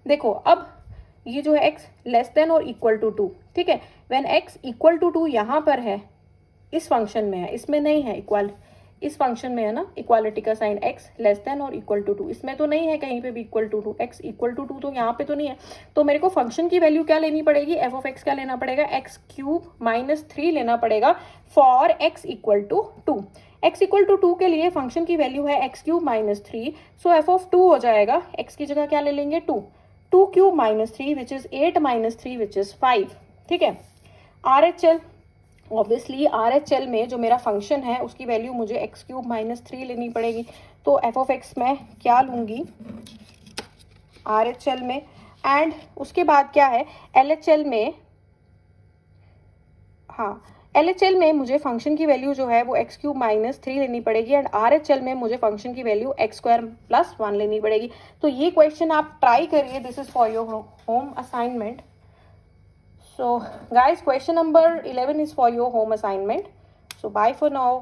देखो अब ये जो है x लेस देन और इक्वल टू 2, ठीक है, व्हेन x इक्वल टू 2 यहाँ पर है, इस फंक्शन में है, इसमें नहीं है इक्वल, इस फंक्शन में है ना इक्वालिटी का साइन, x लेस देन और इक्वल टू 2, इसमें तो नहीं है कहीं पे भी equal to 2, x equal to 2 तो यहाँ पे तो नहीं है, तो मेरे को फंक्शन की वैल्यू क्या लेनी पड़ेगी, f ऑफ x क्या लेना पड़ेगा, x क्यूब माइनस 3 लेना पड़ेगा for x equal to 2। x equal to 2 के लिए फंक्शन की वैल्यू है x क्यूब माइनस 3, सो f ऑफ 2 हो जाएगा, x की जगह क्या ले लेंगे 2, 2 cube minus 3 which is 8 minus 3 which is 5, ठीक है। RHL, ऑब्वियसली RHL में जो मेरा फंक्शन है उसकी वैल्यू मुझे एक्स क्यूब माइनस 3 लेनी पड़ेगी, तो f ऑफ x मैं क्या लूँगी RHL में, एंड उसके बाद क्या है LHL में, हाँ LHL में मुझे फंक्शन की वैल्यू जो है वो एक्स क्यूब माइनस 3 लेनी पड़ेगी, एंड RHL में मुझे फंक्शन की वैल्यू एक्स स्क्वायर प्लस 1 लेनी पड़ेगी। तो ये क्वेश्चन आप ट्राई करिए, this is for your home assignment. So guys, question number 11 is for your home assignment. So bye for now.